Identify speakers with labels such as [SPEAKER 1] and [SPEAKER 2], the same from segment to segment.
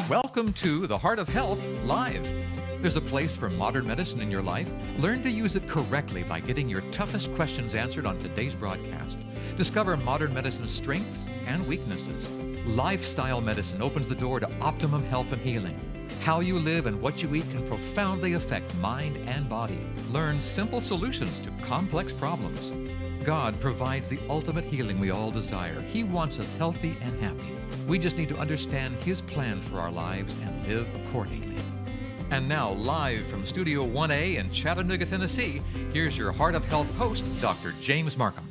[SPEAKER 1] Welcome to The Heart of Health Live. There's a place for modern medicine in your life. Learn to use it correctly by getting your toughest questions answered on today's broadcast. Discover modern medicine's strengths and weaknesses. Lifestyle medicine opens the door to optimum health and healing. How you live and what you eat can profoundly affect mind and body. Learn simple solutions to complex problems. God provides the ultimate healing we all desire. He wants us healthy and happy. We just need to understand His plan for our lives and live accordingly. And now, live from Studio 1A in Chattanooga, Tennessee, here's your Heart of Health host, Dr. James Marcum.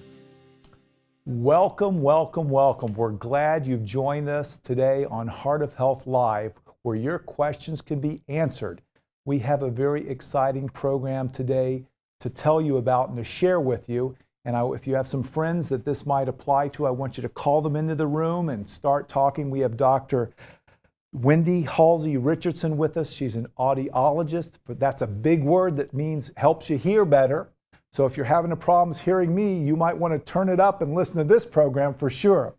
[SPEAKER 2] Welcome, welcome, welcome. We're glad you've joined us today on Heart of Health Live, where your questions can be answered. We have a very exciting program today to tell you about and to share with you. And if you have some friends that this might apply to, I want you to call them into the room and start talking. We have Dr. Wendy Halsey Richardson with us. She's an audiologist, but that's a big word that means helps you hear better. So if you're having problems hearing me, you might want to turn it up and listen to this program for sure.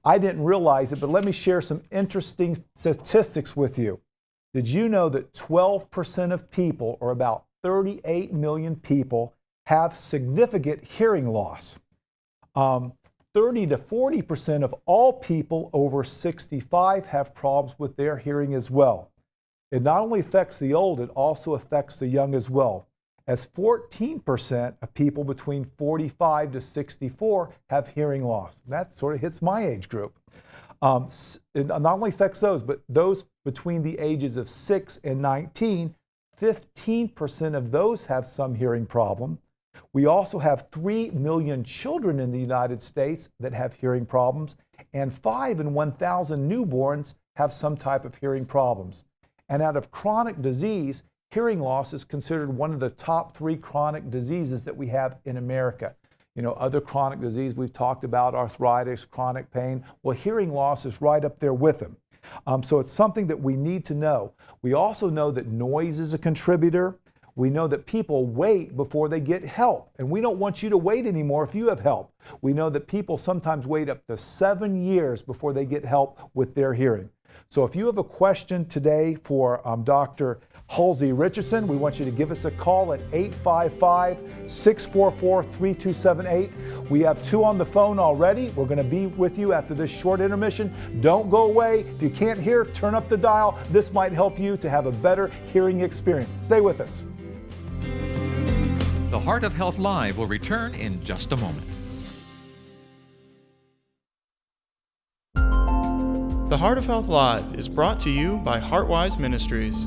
[SPEAKER 2] I didn't realize it, but let me share some interesting statistics with you. Did you know that 12% of people, or about 38 million people, have significant hearing loss? 30 to 40% of all people over 65 have problems with their hearing as well. It not only affects the old, it also affects the young as well, as 14% of people between 45 to 64 have hearing loss. That sort of hits my age group. It not only affects those, but those between the ages of 6 and 19, 15% of those have some hearing problem. We also have 3 million children in the United States that have hearing problems, and 5 in 1,000 newborns have some type of hearing problems. And out of chronic disease, hearing loss is considered one of the top 3 chronic diseases that we have in America. You know, other chronic disease we've talked about, arthritis, chronic pain. Well, hearing loss is right up there with them. So it's something that we need to know. We also know that noise is a contributor. We know that people wait before they get help, and we don't want you to wait anymore if you have help. We know that people sometimes wait up to 7 years before they get help with their hearing. So if you have a question today for Dr. Halsey Richardson, we want you to give us a call at 855-644-3278. We have 2 on the phone already. We're going to be with you after this short intermission. Don't go away. If you can't hear, turn up the dial. This might help you to have a better hearing experience. Stay with us.
[SPEAKER 1] The Heart of Health Live will return in just a moment.
[SPEAKER 3] The Heart of Health Live is brought to you by Heartwise Ministries.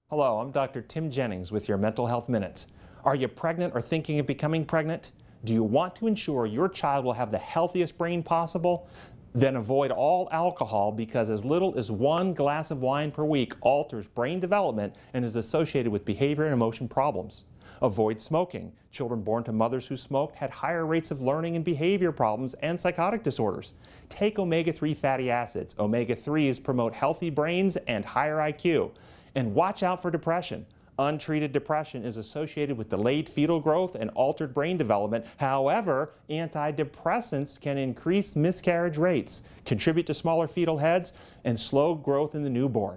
[SPEAKER 4] Hello, I'm Dr. Tim Jennings with your Mental Health Minutes. Are you pregnant or thinking of becoming pregnant? Do you want to ensure your child will have the healthiest brain possible? Then avoid all alcohol, because as little as 1 glass of wine per week alters brain development and is associated with behavior and emotion problems. Avoid smoking. Children born to mothers who smoked had higher rates of learning and behavior problems and psychotic disorders. Take omega-3 fatty acids. Omega-3s promote healthy brains and higher IQ. And watch out for depression. Untreated depression is associated with delayed fetal growth and altered brain development. However, antidepressants can increase miscarriage rates, contribute to smaller fetal heads, and slow growth in the newborn.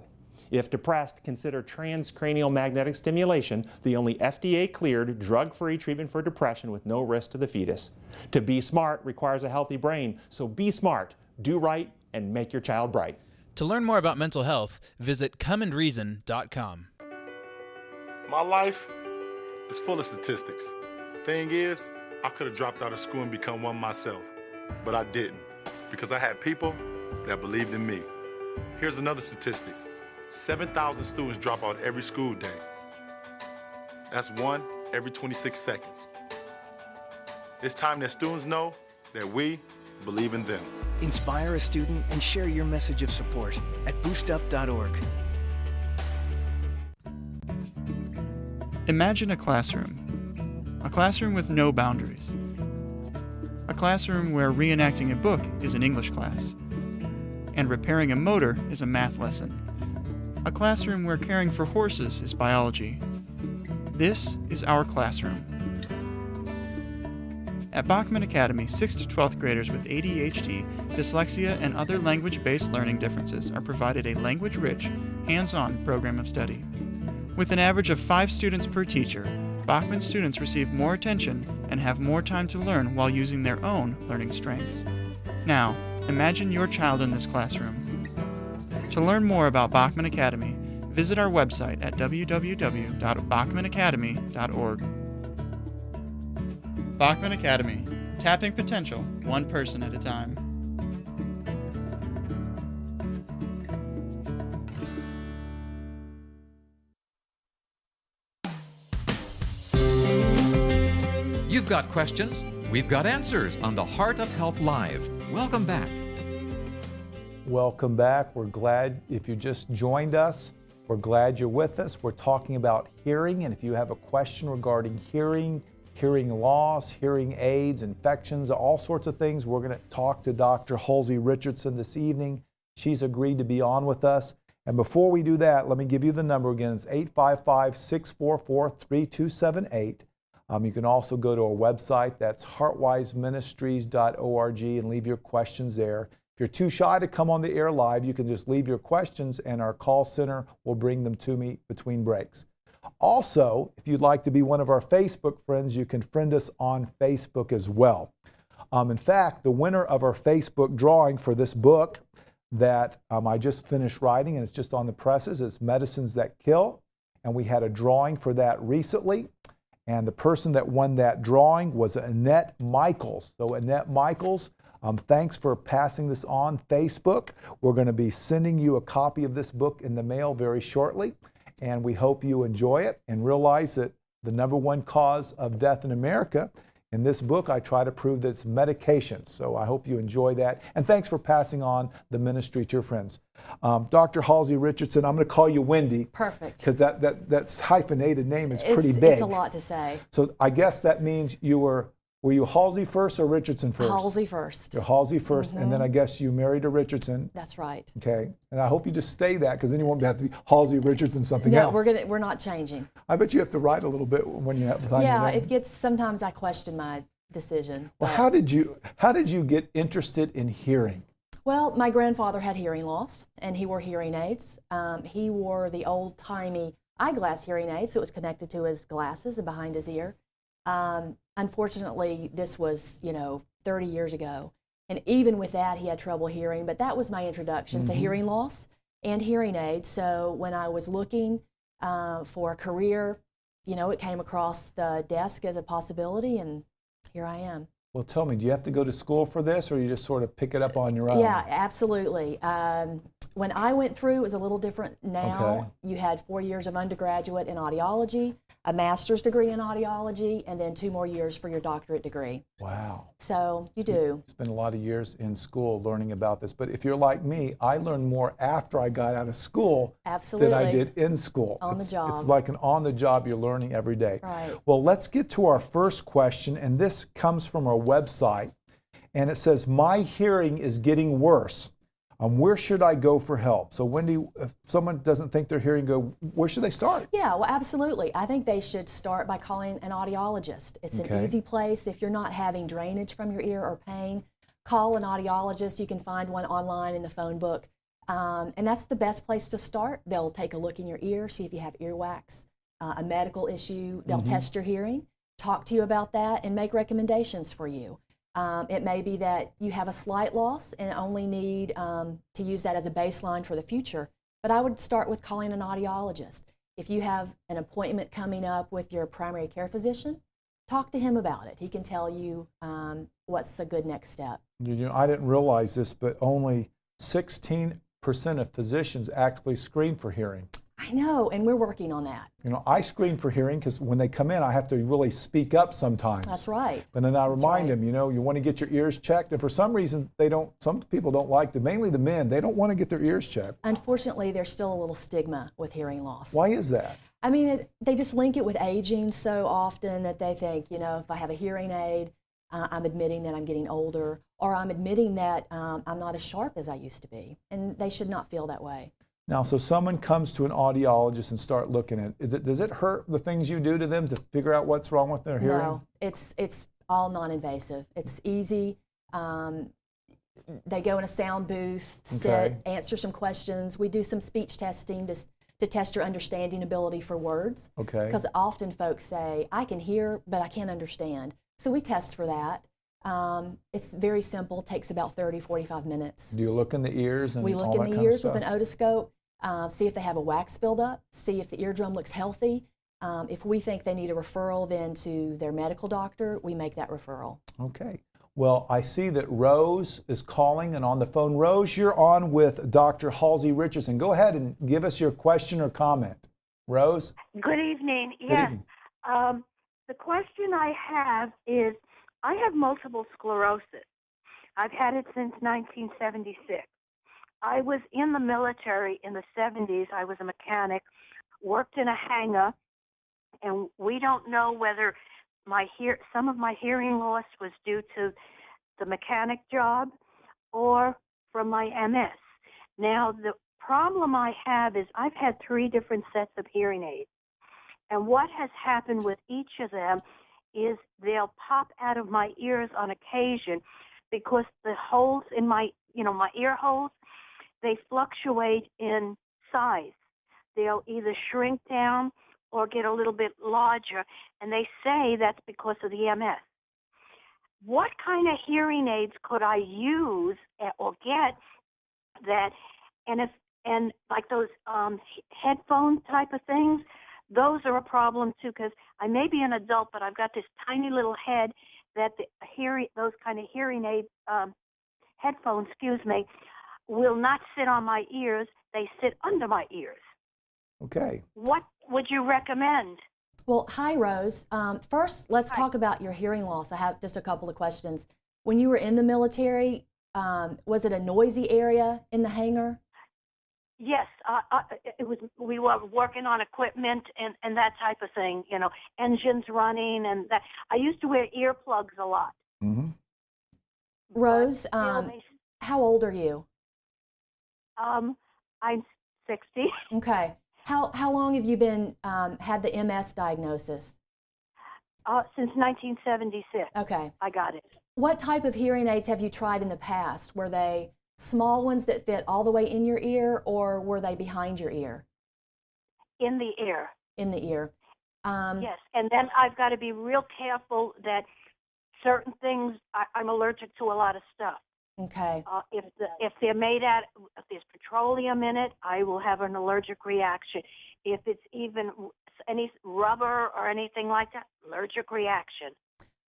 [SPEAKER 4] If depressed, consider transcranial magnetic stimulation, the only FDA-cleared, drug-free treatment for depression with no risk to the fetus. To be smart requires a healthy brain, so be smart, do right, and make your child bright.
[SPEAKER 5] To learn more about mental health, visit comeandreason.com.
[SPEAKER 6] My life is full of statistics. Thing is, I could have dropped out of school and become one myself, but I didn't, because I had people that believed in me. Here's another statistic. 7,000 students drop out every school day. That's 1 every 26 seconds. It's time that students know that we believe in them.
[SPEAKER 7] Inspire a student and share your message of support at boostup.org.
[SPEAKER 3] Imagine a classroom with no boundaries. A classroom where reenacting a book is an English class, and repairing a motor is a math lesson. A classroom where caring for horses is biology. This is our classroom. At Bachman Academy, 6th to 12th graders with ADHD, dyslexia, and other language-based learning differences are provided a language-rich, hands-on program of study. With an average of 5 students per teacher, Bachman students receive more attention and have more time to learn while using their own learning strengths. Now, imagine your child in this classroom. To learn more about Bachman Academy, visit our website at www.bachmanacademy.org. Bachman Academy, tapping potential one person at a time.
[SPEAKER 1] You've got questions, we've got answers on the Heart of Health Live. Welcome back.
[SPEAKER 2] Welcome back. We're glad if you just joined us. We're glad you're with us. We're talking about hearing, and if you have a question regarding hearing, hearing loss, hearing aids, infections, all sorts of things, we're going to talk to Dr. Halsey Richardson this evening. She's agreed to be on with us. And before we do that, let me give you the number again. It's 855-644-3278. You can also go to our website. That's heartwiseministries.org and leave your questions there. If you're too shy to come on the air live, you can just leave your questions and our call center will bring them to me between breaks. Also, if you'd like to be one of our Facebook friends, you can friend us on Facebook as well. In fact, the winner of our Facebook drawing for this book that I just finished writing, and it's just on the presses, is Medicines That Kill. And we had a drawing for that recently. And the person that won that drawing was Annette Michaels. So Annette Michaels, thanks for passing this on Facebook. We're going to be sending you a copy of this book in the mail very shortly. And we hope you enjoy it and realize that the #1 cause of death in America, in this book, I try to prove that it's medications. So I hope you enjoy that. And thanks for passing on the ministry to your friends. Dr. Halsey Richardson, I'm going to call you Wendy.
[SPEAKER 8] Perfect.
[SPEAKER 2] Because that's hyphenated name is pretty big.
[SPEAKER 8] It's a lot to say.
[SPEAKER 2] So I guess that means were you Halsey first or Richardson first?
[SPEAKER 8] Halsey first.
[SPEAKER 2] You're Halsey first, and then I guess you married a Richardson.
[SPEAKER 8] That's right.
[SPEAKER 2] Okay, and I hope you just stay that, because then you won't have to be Halsey Richardson something else.
[SPEAKER 8] No, we're not changing.
[SPEAKER 2] I bet you have to write a little bit when you have time.
[SPEAKER 8] Yeah, it gets, sometimes I question my decision.
[SPEAKER 2] Well, how did you get interested in hearing?
[SPEAKER 8] Well, my grandfather had hearing loss, and he wore hearing aids. He wore the old-timey eyeglass hearing aids, so it was connected to his glasses and behind his ear. Unfortunately, this was, 30 years ago. And even with that, he had trouble hearing. But that was my introduction to hearing loss and hearing aids. So when I was looking for a career, it came across the desk as a possibility, and here I am.
[SPEAKER 2] Well, tell me, do you have to go to school for this, or you just sort of pick it up on your own?
[SPEAKER 8] Yeah, absolutely. When I went through, it was a little different now.
[SPEAKER 2] Okay.
[SPEAKER 8] You had 4 years of undergraduate in audiology, a master's degree in audiology, and then 2 more years for your doctorate degree.
[SPEAKER 2] Wow.
[SPEAKER 8] So you do.
[SPEAKER 2] Spent a lot of years in school learning about this. But if you're like me, I learned more after I got out of school
[SPEAKER 8] Absolutely.
[SPEAKER 2] than I did in school.
[SPEAKER 8] On the job.
[SPEAKER 2] It's like an on-the-job you're learning every day.
[SPEAKER 8] Right.
[SPEAKER 2] Well, let's get to our first question, and this comes from our website. And it says, my hearing is getting worse. Where should I go for help? So Wendy, if someone doesn't think they're hearing good, where should they start?
[SPEAKER 8] Yeah, well, absolutely. I think they should start by calling an audiologist. It's an easy place. If you're not having drainage from your ear or pain, call an audiologist. You can find one online in the phone book. And that's the best place to start. They'll take a look in your ear, see if you have earwax, a medical issue. They'll test your hearing, talk to you about that, and make recommendations for you. It may be that you have a slight loss and only need to use that as a baseline for the future. But I would start with calling an audiologist. If you have an appointment coming up with your primary care physician, talk to him about it. He can tell you what's a good next step.
[SPEAKER 2] I didn't realize this, but only 16% of physicians actually screen for hearing.
[SPEAKER 8] I know, and we're working on that.
[SPEAKER 2] I screen for hearing because when they come in, I have to really speak up sometimes.
[SPEAKER 8] That's right.
[SPEAKER 2] And then I remind them, you want to get your ears checked. And for some reason, some people don't like to, mainly the men, they don't want to get their ears checked.
[SPEAKER 8] Unfortunately, there's still a little stigma with hearing loss.
[SPEAKER 2] Why is that?
[SPEAKER 8] I mean, they just link it with aging so often that they think, if I have a hearing aid, I'm admitting that I'm getting older, or I'm admitting that I'm not as sharp as I used to be. And they should not feel that way.
[SPEAKER 2] Now, so someone comes to an audiologist and start looking at it. Does it hurt the things you do to them to figure out what's wrong with their hearing?
[SPEAKER 8] No, it's all non-invasive. It's easy. They go in a sound booth, sit, answer some questions. We do some speech testing to test your understanding ability for words.
[SPEAKER 2] Okay.
[SPEAKER 8] Because often folks say, I can hear, but I can't understand. So we test for that. It's very simple, takes about 30, 45 minutes.
[SPEAKER 2] Do you look in the ears and
[SPEAKER 8] We
[SPEAKER 2] all
[SPEAKER 8] look
[SPEAKER 2] that
[SPEAKER 8] in the
[SPEAKER 2] kind of
[SPEAKER 8] ears with
[SPEAKER 2] stuff?
[SPEAKER 8] an otoscope, see if they have a wax buildup, see if the eardrum looks healthy. If we think they need a referral then to their medical doctor, we make that referral.
[SPEAKER 2] Okay. Well, I see that Rose is calling and on the phone. Rose, you're on with Dr. Halsey Richardson. Go ahead and give us your question or comment. Rose?
[SPEAKER 9] Good evening.
[SPEAKER 2] Good
[SPEAKER 9] Yes.
[SPEAKER 2] evening.
[SPEAKER 9] The question I have is, I have multiple sclerosis. I've had it since 1976. I was in the military in the 70s. I was a mechanic, worked in a hangar, and we don't know whether some of my hearing loss was due to the mechanic job or from my MS. Now, the problem I have is I've had 3 different sets of hearing aids. And what has happened with each of them is they'll pop out of my ears on occasion because the holes in my ear holes, they fluctuate in size. They'll either shrink down or get a little bit larger, and they say that's because of the MS. What kind of hearing aids could I use or get that, and like those headphone type of things, those are a problem too, because I may be an adult, but I've got this tiny little head that those kind of hearing aid headphones, will not sit on my ears. They sit under my ears.
[SPEAKER 2] Okay.
[SPEAKER 9] What would you recommend?
[SPEAKER 8] Well, hi, Rose. First, let's talk about your hearing loss. I have just a couple of questions. When you were in the military, was it a noisy area in the hangar?
[SPEAKER 9] Yes, it was. We were working on equipment and that type of thing, engines running and that. I used to wear earplugs a lot.
[SPEAKER 2] Mm-hmm.
[SPEAKER 8] Rose, how old are you?
[SPEAKER 9] I'm 60.
[SPEAKER 8] Okay. How long have you been had the MS diagnosis?
[SPEAKER 9] Since 1976.
[SPEAKER 8] Okay.
[SPEAKER 9] I got it.
[SPEAKER 8] What type of hearing aids have you tried in the past? Were they small ones that fit all the way in your ear, or were they behind your ear?
[SPEAKER 9] In the ear.
[SPEAKER 8] In the ear.
[SPEAKER 9] Yes, and then I've got to be real careful that certain things, I'm allergic to a lot of stuff.
[SPEAKER 8] Okay.
[SPEAKER 9] If they're made out, if there's petroleum in it, I will have an allergic reaction. If it's even any rubber or anything like that, allergic reaction.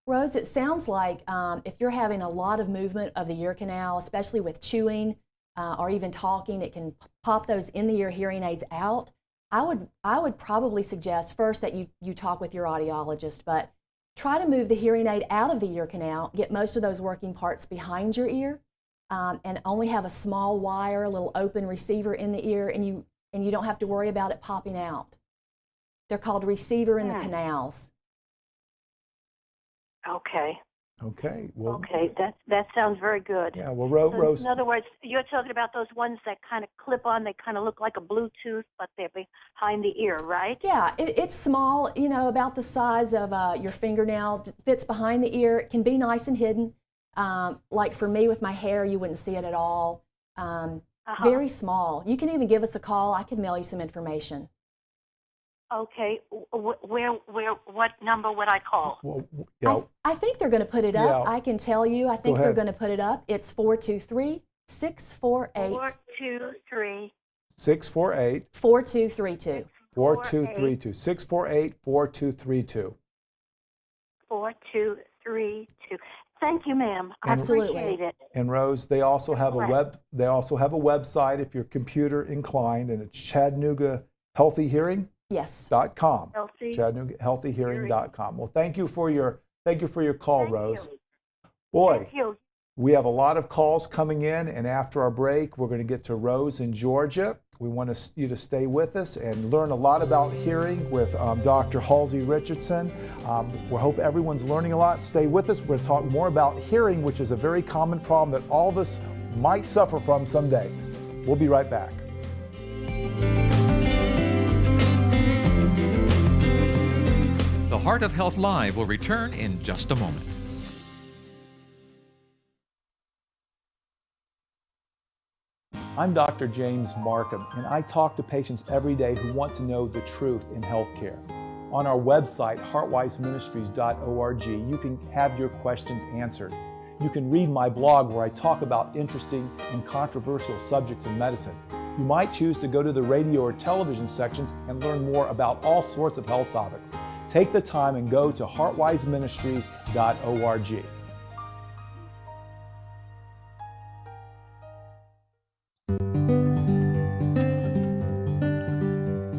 [SPEAKER 8] Rose, it sounds like if you're having a lot of movement of the ear canal, especially with chewing or even talking, it can pop those in-the-ear hearing aids out. I would probably suggest first that you talk with your audiologist, but try to move the hearing aid out of the ear canal, get most of those working parts behind your ear, and only have a small wire, a little open receiver in the ear, and you don't have to worry about it popping out. They're called receiver in the canals.
[SPEAKER 9] Okay.
[SPEAKER 2] Okay. Well,
[SPEAKER 9] okay, that sounds very good.
[SPEAKER 2] Yeah, well, Rose.
[SPEAKER 9] In other words, you're talking about those ones that kind of clip on, they kind of look like a Bluetooth, but they're behind the ear, right?
[SPEAKER 8] Yeah, it's small, about the size of your fingernail, fits behind the ear. It can be nice and hidden. Like for me with my hair, you wouldn't see it at all. Very small. You can even give us a call. I can mail you some information.
[SPEAKER 9] Okay, what number would I call?
[SPEAKER 2] Well, yeah.
[SPEAKER 8] I think they're going to put it up.
[SPEAKER 2] Yeah.
[SPEAKER 8] I can tell you. I think they're going to put it up. It's 423-648.
[SPEAKER 9] 423.
[SPEAKER 2] 648.
[SPEAKER 8] 4232.
[SPEAKER 2] 4232. 648-4232.
[SPEAKER 9] 4232. Thank you, ma'am. I
[SPEAKER 8] Absolutely.
[SPEAKER 9] appreciate it.
[SPEAKER 2] And Rose, they also have a website if you're computer inclined, and it's Chattanooga Healthy Hearing.
[SPEAKER 8] Yes.
[SPEAKER 2] .com.
[SPEAKER 9] Healthy.
[SPEAKER 2] Chattanooga HealthyHearing.com. Well, thank you for your call,
[SPEAKER 9] Thank
[SPEAKER 2] Rose.
[SPEAKER 9] you.
[SPEAKER 2] Boy,
[SPEAKER 9] Thank you.
[SPEAKER 2] we have a lot of calls coming in, and after our break, we're going to get to Rose in Georgia. We want you to stay with us and learn a lot about hearing with Dr. Halsey Richardson. We hope everyone's learning a lot. Stay with us. We're going to talk more about hearing, which is a very common problem that all of us might suffer from someday. We'll be right back.
[SPEAKER 1] The Heart of Health Live will return in just a moment.
[SPEAKER 2] I'm Dr. James Marcum, and I talk to patients every day who want to know the truth in healthcare. On our website, heartwiseministries.org, you can have your questions answered. You can read my blog where I talk about interesting and controversial subjects in medicine. You might choose to go to the radio or television sections and learn more about all sorts of health topics. Take the time and go to heartwiseministries.org.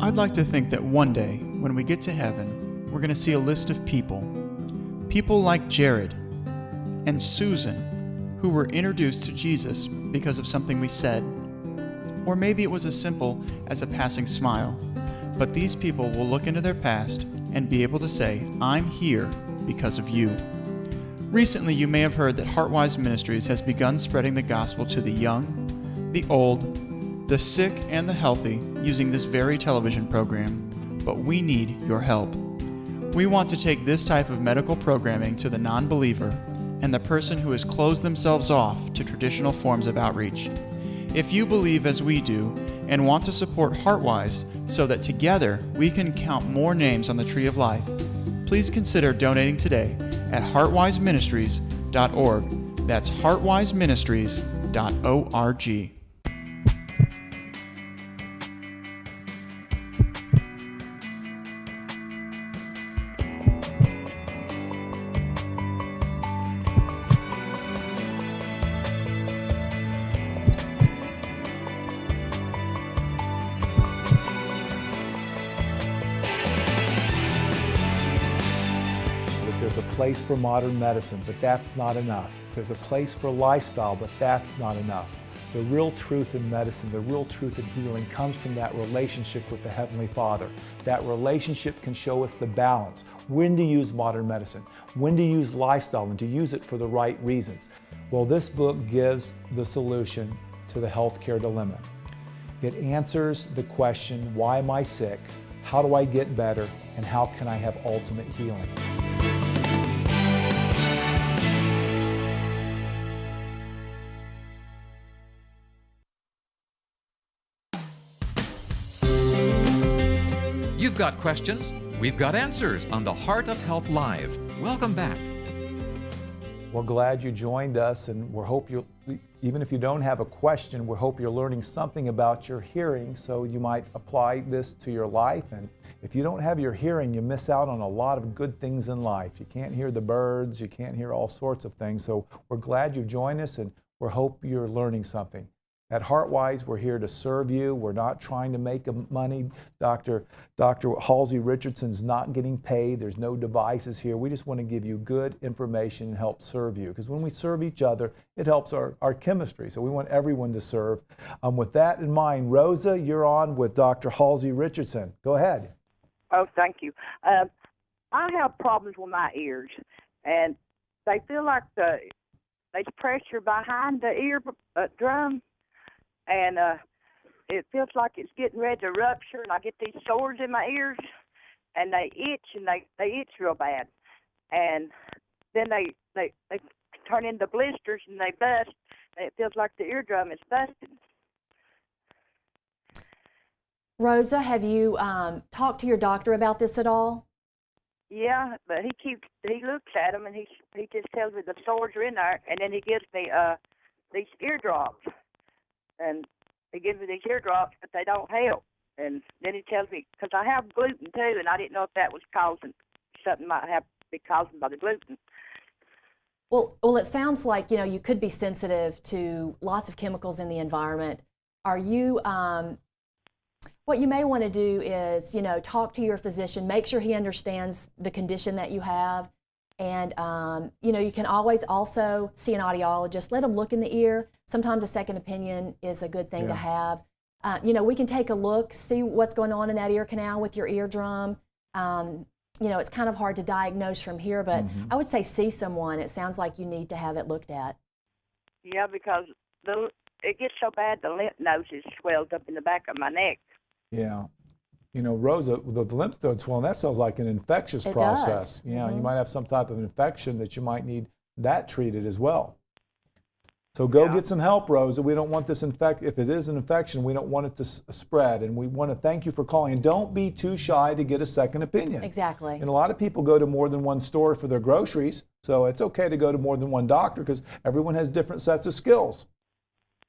[SPEAKER 3] I'd like to think that one day, when we get to heaven, we're going to see a list of people like Jared and Susan, who were introduced to Jesus because of something we said. Or maybe it was as simple as a passing smile. But these people will look into their past and be able to say, I'm here because of you. Recently, you may have heard that Heartwise Ministries has begun spreading the gospel to the young, the old, the sick, and the healthy using this very television program. But we need your help. We want to take this type of medical programming to the non-believer and the person who has closed themselves off to traditional forms of outreach. If you believe as we do and want to support Heartwise so that together we can count more names on the tree of life, please consider donating today at heartwiseministries.org. That's heartwiseministries.org.
[SPEAKER 2] There's a place for modern medicine, but that's not enough. There's a place for lifestyle, but that's not enough. The real truth in medicine, the real truth in healing comes from that relationship with the Heavenly Father. That relationship can show us the balance, when to use modern medicine, when to use lifestyle, and to use it for the right reasons. Well, this book gives the solution to the healthcare dilemma. It answers the question, why am I sick? How do I get better? And how can I have ultimate healing?
[SPEAKER 1] You've got questions, we've got answers on the Heart of Health Live. Welcome back.
[SPEAKER 2] We're glad you joined us, and we hope you, even if you don't have a question, we hope you're learning something about your hearing so you might apply this to your life. And if you don't have your hearing, you miss out on a lot of good things in life. You can't hear the birds, you can't hear all sorts of things. So we're glad you joined us, and we hope you're learning something. At Heartwise, we're here to serve you. We're not trying to make money. Dr. Halsey Richardson's not getting paid. There's no devices here. We just want to give you good information and help serve you. Because when we serve each other, it helps our chemistry. So we want everyone to serve. With that in mind, Rosa, you're on with Dr. Halsey Richardson. Go ahead.
[SPEAKER 10] Oh, thank you. I have problems with my ears, and they feel like there's pressure behind the ear drum. And it feels like it's getting ready to rupture, and I get these sores in my ears, and they itch, and they itch real bad. And then they turn into blisters, and they bust, and it feels like the eardrum is busted.
[SPEAKER 8] Rosa, have you talked to your doctor about this at all?
[SPEAKER 10] Yeah, but he looks at them, and he just tells me the sores are in there, and then he gives me these ear drops. And he gives me these ear drops, but they don't help. And then he tells me, because I have gluten too, and I didn't know if that was causing, something might have be caused by the gluten.
[SPEAKER 8] Well, it sounds like, you could be sensitive to lots of chemicals in the environment. Are you, what you may want to do is, talk to your physician, make sure he understands the condition that you have. And, you can always also see an audiologist. Let him look in the ear. Sometimes a second opinion is a good thing to have. We can take a look, see what's going on in that ear canal with your eardrum. It's kind of hard to diagnose from here, but I would say see someone. It sounds like you need to have it looked at.
[SPEAKER 10] Yeah, because it gets so bad the lymph nodes swells up in the back of my neck.
[SPEAKER 2] Yeah. Rosa, the lymph node swelling, that sounds like an infectious process.
[SPEAKER 8] Does.
[SPEAKER 2] Yeah, you might have some type of infection that you might need that treated as well. So go get some help, Rosa. We don't want this if it is an infection, we don't want it to spread. And we want to thank you for calling. And don't be too shy to get a second opinion.
[SPEAKER 8] Exactly.
[SPEAKER 2] And a lot of people go to more than one store for their groceries. So it's okay to go to more than one doctor because everyone has different sets of skills.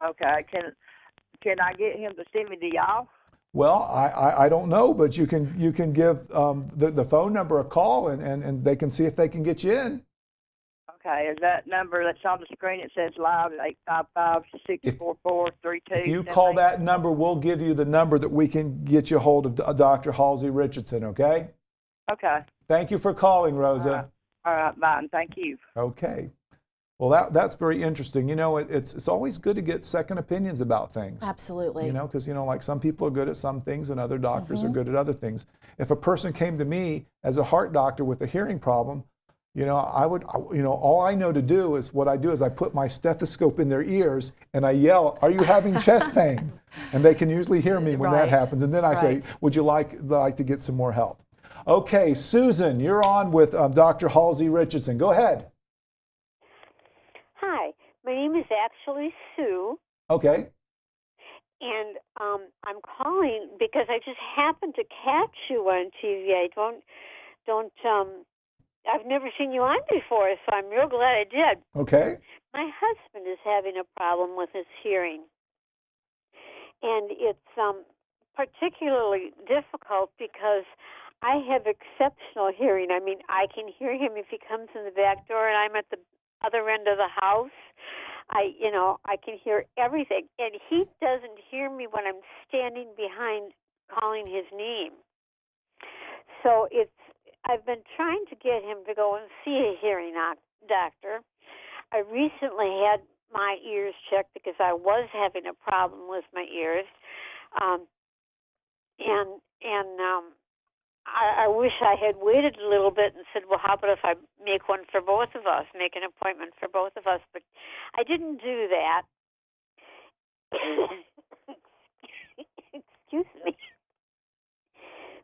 [SPEAKER 10] Okay. Can I get him to send me to y'all?
[SPEAKER 2] Well, I don't know, but you can give the phone number a call and they can see if they can get you in.
[SPEAKER 10] Okay, is that number that's on the screen? It says live at 855-644-3278.
[SPEAKER 2] If you call that number, we'll give you the number that we can get you a hold of Dr. Halsey Richardson, okay?
[SPEAKER 10] Okay.
[SPEAKER 2] Thank you for calling, Rosa.
[SPEAKER 10] All right, bye, and thank you.
[SPEAKER 2] Okay. Well, that's very interesting. You know, it's always good to get second opinions about things.
[SPEAKER 8] Absolutely.
[SPEAKER 2] You know, because, you know, like some people are good at some things and other doctors are good at other things. If a person came to me as a heart doctor with a hearing problem, you know, all I know to do is what I do is I put my stethoscope in their ears and I yell, "Are you having chest pain?" And they can usually hear me when that happens. And then I say, "Would you like to get some more help?" Okay, Susan, you're on with Dr. Halsey Richardson. Go ahead.
[SPEAKER 11] Hi, my name is actually Sue.
[SPEAKER 2] Okay.
[SPEAKER 11] And I'm calling because I just happened to catch you on TV. I've never seen you on before, so I'm real glad I did.
[SPEAKER 2] Okay.
[SPEAKER 11] My husband is having a problem with his hearing. And it's particularly difficult because I have exceptional hearing. I mean, I can hear him if he comes in the back door and I'm at the other end of the house. I can hear everything. And he doesn't hear me when I'm standing behind calling his name. So I've been trying to get him to go and see a hearing doctor. I recently had my ears checked because I was having a problem with my ears. I wish I had waited a little bit and said, well, how about if I make one for both of us, make an appointment for both of us? But I didn't do that. Excuse me.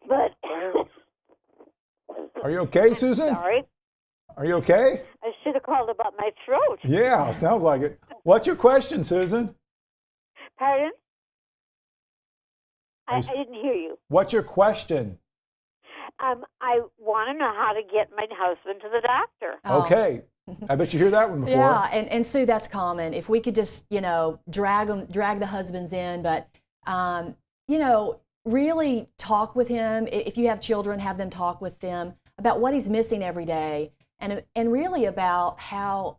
[SPEAKER 11] But
[SPEAKER 2] are you okay, Susan?
[SPEAKER 11] Sorry.
[SPEAKER 2] Are you okay?
[SPEAKER 11] I should have called about my throat.
[SPEAKER 2] Yeah, sounds like it. What's your question, Susan?
[SPEAKER 11] Pardon? I didn't hear you.
[SPEAKER 2] What's your question?
[SPEAKER 11] I want to know how to get my husband to the doctor.
[SPEAKER 2] Okay. I bet you hear that one before.
[SPEAKER 8] Yeah, and Sue, that's common. If we could just, drag the husbands in, but, really talk with him. If you have children, have them talk with them about what he's missing every day and really about how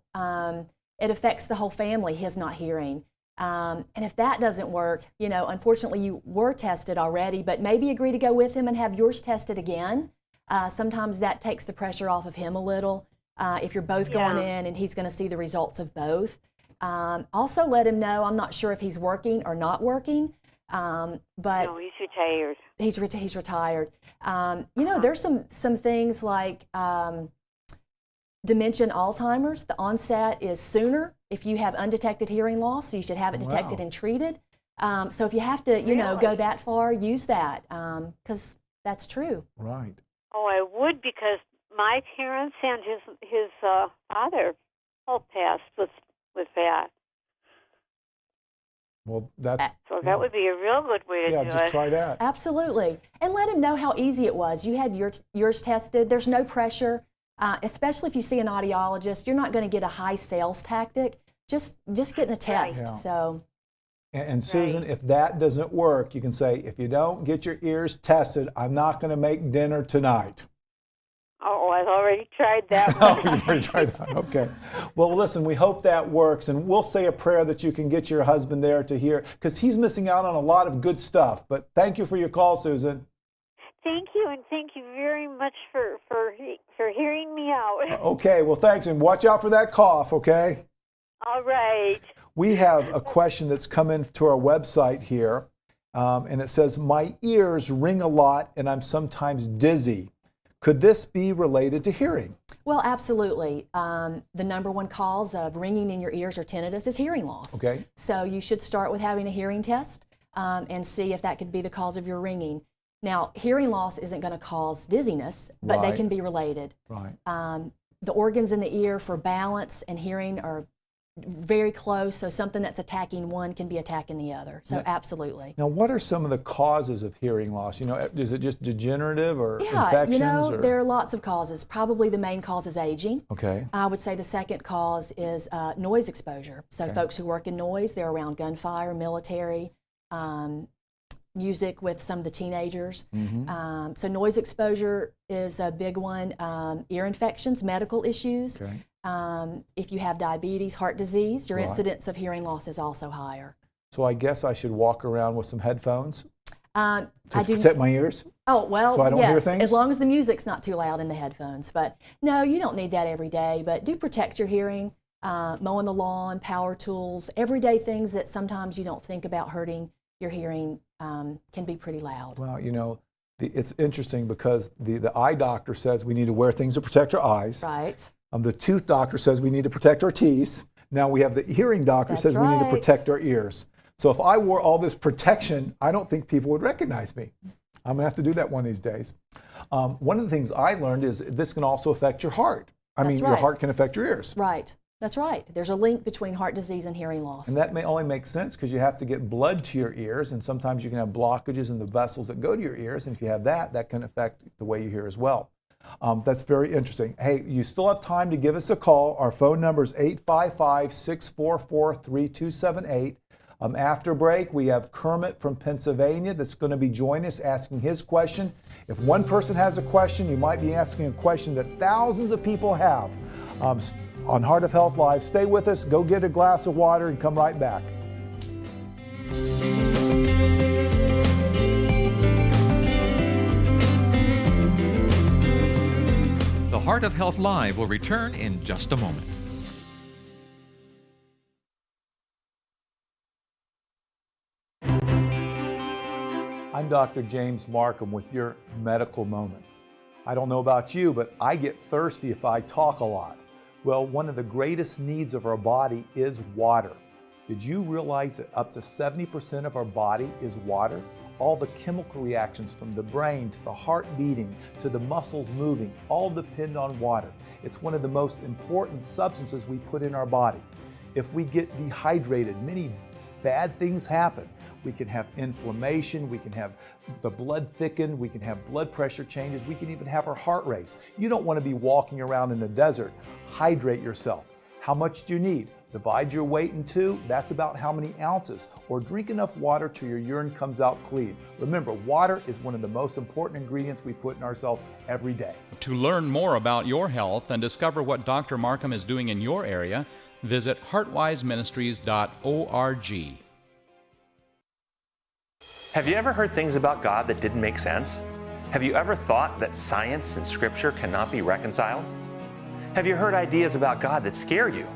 [SPEAKER 8] it affects the whole family, his not hearing. And if that doesn't work, unfortunately you were tested already, but maybe agree to go with him and have yours tested again. Sometimes that takes the pressure off of him a little. If you're both going in and he's going to see the results of both. Also let him know, I'm not sure if he's working or not working, but
[SPEAKER 11] no, he's retired.
[SPEAKER 8] He's retired. There's some things like dementia and Alzheimer's. The onset is sooner if you have undetected hearing loss, so you should have it detected and treated. So if you have to, go that far, use that because that's true.
[SPEAKER 2] Right.
[SPEAKER 11] Oh, I would, because my parents and his father all passed with that.
[SPEAKER 2] Well,
[SPEAKER 11] so that would be a real good way to do it.
[SPEAKER 2] Yeah, just try that.
[SPEAKER 8] Absolutely, and let him know how easy it was. You had yours tested. There's no pressure, especially if you see an audiologist. You're not going to get a high sales tactic. Just getting a test. Right. Yeah. So.
[SPEAKER 2] And Susan, if that doesn't work, you can say, if you don't get your ears tested, I'm not going to make dinner tonight.
[SPEAKER 11] Oh, I've already tried that one.
[SPEAKER 2] Oh, you've already tried that. Okay. Well, listen, we hope that works, and we'll say a prayer that you can get your husband there to hear, because he's missing out on a lot of good stuff. But thank you for your call, Susan.
[SPEAKER 11] Thank you, and thank you very much for hearing me out.
[SPEAKER 2] Okay. Well, thanks, and watch out for that cough, okay?
[SPEAKER 11] All right.
[SPEAKER 2] We have a question that's come into our website here, and it says, my ears ring a lot, and I'm sometimes dizzy. Could this be related to hearing?
[SPEAKER 8] Well, absolutely. The number one cause of ringing in your ears or tinnitus is hearing loss.
[SPEAKER 2] Okay.
[SPEAKER 8] So you should start with having a hearing test and see if that could be the cause of your ringing. Now, hearing loss isn't going to cause dizziness, but they can be related.
[SPEAKER 2] Right.
[SPEAKER 8] The organs in the ear for balance and hearing are very close, so something that's attacking one can be attacking the other. So absolutely.
[SPEAKER 2] Now, what are some of the causes of hearing loss? You know, is it just degenerative or infections?
[SPEAKER 8] You know,
[SPEAKER 2] or?
[SPEAKER 8] there are lots of causes. Probably the main cause is aging.
[SPEAKER 2] Okay.
[SPEAKER 8] I would say the second cause is noise exposure. So folks who work in noise, they're around gunfire, military, music with some of the teenagers. So noise exposure is a big one. Ear infections, medical issues. If you have diabetes, heart disease, your incidence of hearing loss is also higher.
[SPEAKER 2] So I guess I should walk around with some headphones
[SPEAKER 8] to
[SPEAKER 2] protect my ears?
[SPEAKER 8] Oh, well,
[SPEAKER 2] so I don't hear things?
[SPEAKER 8] as long as the music's not too loud in the headphones. But no, you don't need that every day, but do protect your hearing. Mowing the lawn, power tools, everyday things that sometimes you don't think about hurting your hearing can be pretty loud.
[SPEAKER 2] Well, you know, it's interesting because the eye doctor says we need to wear things to protect our eyes.
[SPEAKER 8] Right.
[SPEAKER 2] The tooth doctor says we need to protect our teeth. Now we have the hearing doctor says we need to protect our ears. So if I wore all this protection, I don't think people would recognize me. I'm gonna have to do that one of these days. One of the things I learned is this can also affect your heart. I mean, your heart can affect your ears.
[SPEAKER 8] Right. That's right. There's a link between heart disease and hearing loss.
[SPEAKER 2] And that may only make sense because you have to get blood to your ears, and sometimes you can have blockages in the vessels that go to your ears, and if you have that, that can affect the way you hear as well. That's very interesting. Hey, you still have time to give us a call. Our phone number is 855-644-3278. After break, we have Kermit from Pennsylvania that's going to be joining us asking his question. If one person has a question, you might be asking a question that thousands of people have. On Heart of Health Live. Stay with us, go get a glass of water, and come right back.
[SPEAKER 1] The Heart of Health Live will return in just a moment.
[SPEAKER 2] I'm Dr. James Marcum with your medical moment. I don't know about you, but I get thirsty if I talk a lot. Well, one of the greatest needs of our body is water. Did you realize that up to 70% of our body is water? All the chemical reactions from the brain to the heart beating to the muscles moving all depend on water. It's one of the most important substances we put in our body. If we get dehydrated, many bad things happen. We can have inflammation, we can have the blood thickened, we can have blood pressure changes, we can even have our heart race. You don't want to be walking around in the desert. Hydrate yourself. How much do you need? Divide your weight in two, that's about how many ounces. Or drink enough water till your urine comes out clean. Remember, water is one of the most important ingredients we put in ourselves every day.
[SPEAKER 12] To learn more about your health and discover what Dr. Marcum is doing in your area, visit heartwiseministries.org.
[SPEAKER 13] Have you ever heard things about God that didn't make sense? Have you ever thought that science and Scripture cannot be reconciled? Have you heard ideas about God that scare you?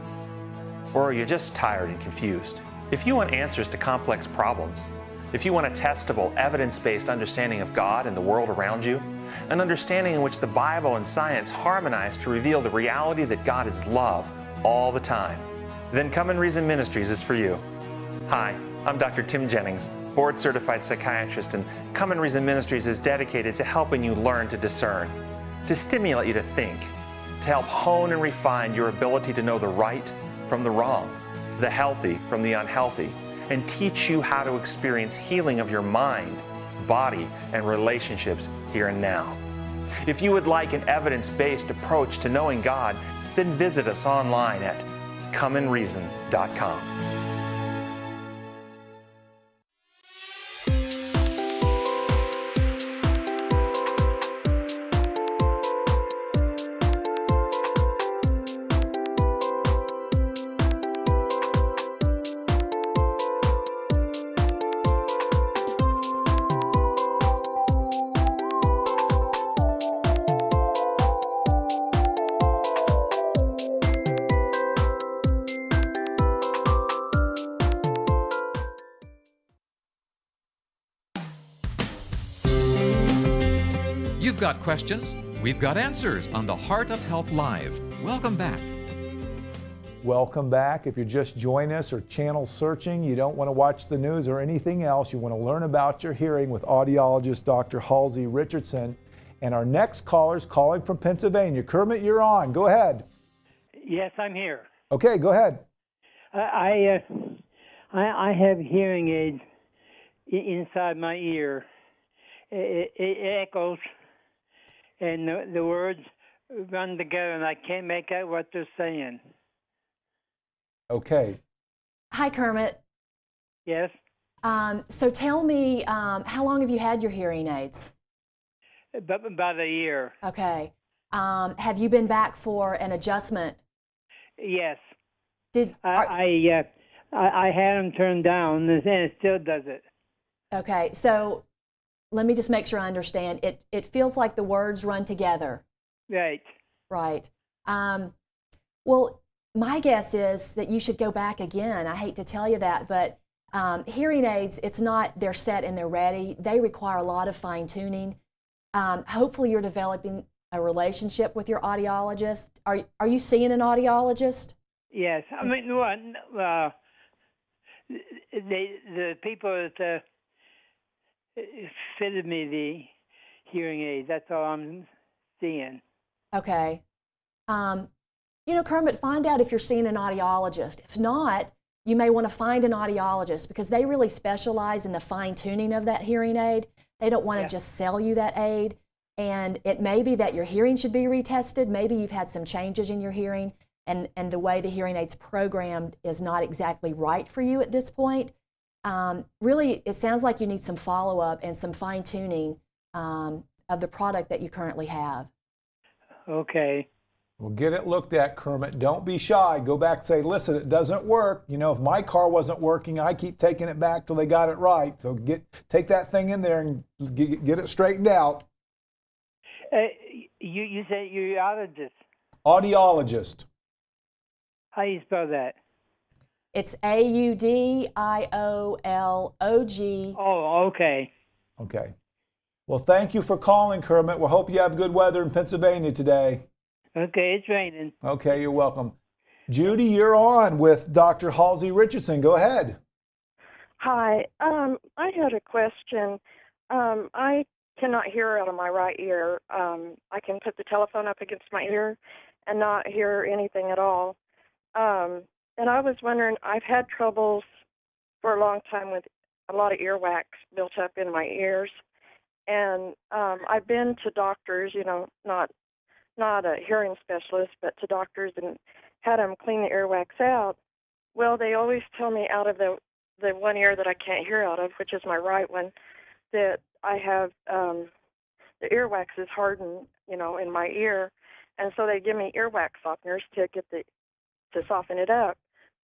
[SPEAKER 13] Or are you just tired and confused? If you want answers to complex problems, if you want a testable, evidence-based understanding of God and the world around you, an understanding in which the Bible and science harmonize to reveal the reality that God is love all the time, then Come and Reason Ministries is for you. Hi, I'm Dr. Tim Jennings, board-certified psychiatrist, and Come and Reason Ministries is dedicated to helping you learn to discern, to stimulate you to think, to help hone and refine your ability to know the right from the wrong, the healthy from the unhealthy, and teach you how to experience healing of your mind, body, and relationships here and now. If you would like an evidence-based approach to knowing God, then visit us online at comeandreason.com.
[SPEAKER 1] You've got questions, we've got answers on the Heart of Health Live. Welcome back.
[SPEAKER 2] Welcome back. If you're just joining us or channel searching, you don't want to watch the news or anything else, you want to learn about your hearing with audiologist Dr. Halsey Richardson. And our next caller is calling from Pennsylvania. Kermit, you're on. Go ahead.
[SPEAKER 14] Yes, I'm here.
[SPEAKER 2] Okay, go ahead.
[SPEAKER 14] I have hearing aids inside my ear. It echoes, and the words run together, and I can't make out what they're saying.
[SPEAKER 2] Okay.
[SPEAKER 8] Hi, Kermit.
[SPEAKER 14] Yes?
[SPEAKER 8] So tell me, how long have you had your hearing aids?
[SPEAKER 14] About a year.
[SPEAKER 8] Okay. Have you been back for an adjustment?
[SPEAKER 14] Yes.
[SPEAKER 8] I
[SPEAKER 14] had them turned down, and it still does it.
[SPEAKER 8] Okay, so let me just make sure I understand. It feels like the words run together.
[SPEAKER 14] Right.
[SPEAKER 8] Right. Well, my guess is that you should go back again. I hate to tell you that, but hearing aids, it's not they're set and they're ready. They require a lot of fine-tuning. Hopefully you're developing a relationship with your audiologist. Are you seeing an audiologist?
[SPEAKER 14] Yes. I mean, the people that fitted me the hearing aid, that's all I'm seeing.
[SPEAKER 8] Okay. You know, Kermit, find out if you're seeing an audiologist. If not, you may want to find an audiologist because they really specialize in the fine-tuning of that hearing aid. They don't want to just sell you that aid. And it may be that your hearing should be retested. Maybe you've had some changes in your hearing and the way the hearing aid's programmed is not exactly right for you at this point. Really, it sounds like you need some follow-up and some fine-tuning of the product that you currently have.
[SPEAKER 14] Okay.
[SPEAKER 2] Well, get it looked at, Kermit. Don't be shy. Go back and say, listen, it doesn't work. You know, if my car wasn't working, I keep taking it back till they got it right. So take that thing in there and get it straightened out.
[SPEAKER 14] You said you're audiologist.
[SPEAKER 2] Audiologist.
[SPEAKER 14] How do you spell that?
[SPEAKER 8] It's AUDIOLOG.
[SPEAKER 14] Oh, okay.
[SPEAKER 2] Okay. Well, thank you for calling, Kermit. We hope you have good weather in Pennsylvania today.
[SPEAKER 14] Okay, it's raining.
[SPEAKER 2] Okay, you're welcome. Judy, you're on with Dr. Halsey Richardson. Go ahead.
[SPEAKER 15] Hi. I had a question. I cannot hear out of my right ear. I can put the telephone up against my ear and not hear anything at all. And I was wondering, I've had troubles for a long time with a lot of earwax built up in my ears. And I've been to doctors, you know, not a hearing specialist, but to doctors and had them clean the earwax out. Well, they always tell me out of the one ear that I can't hear out of, which is my right one, that I have the earwax is hardened, you know, in my ear, and so they give me earwax softeners to soften it up.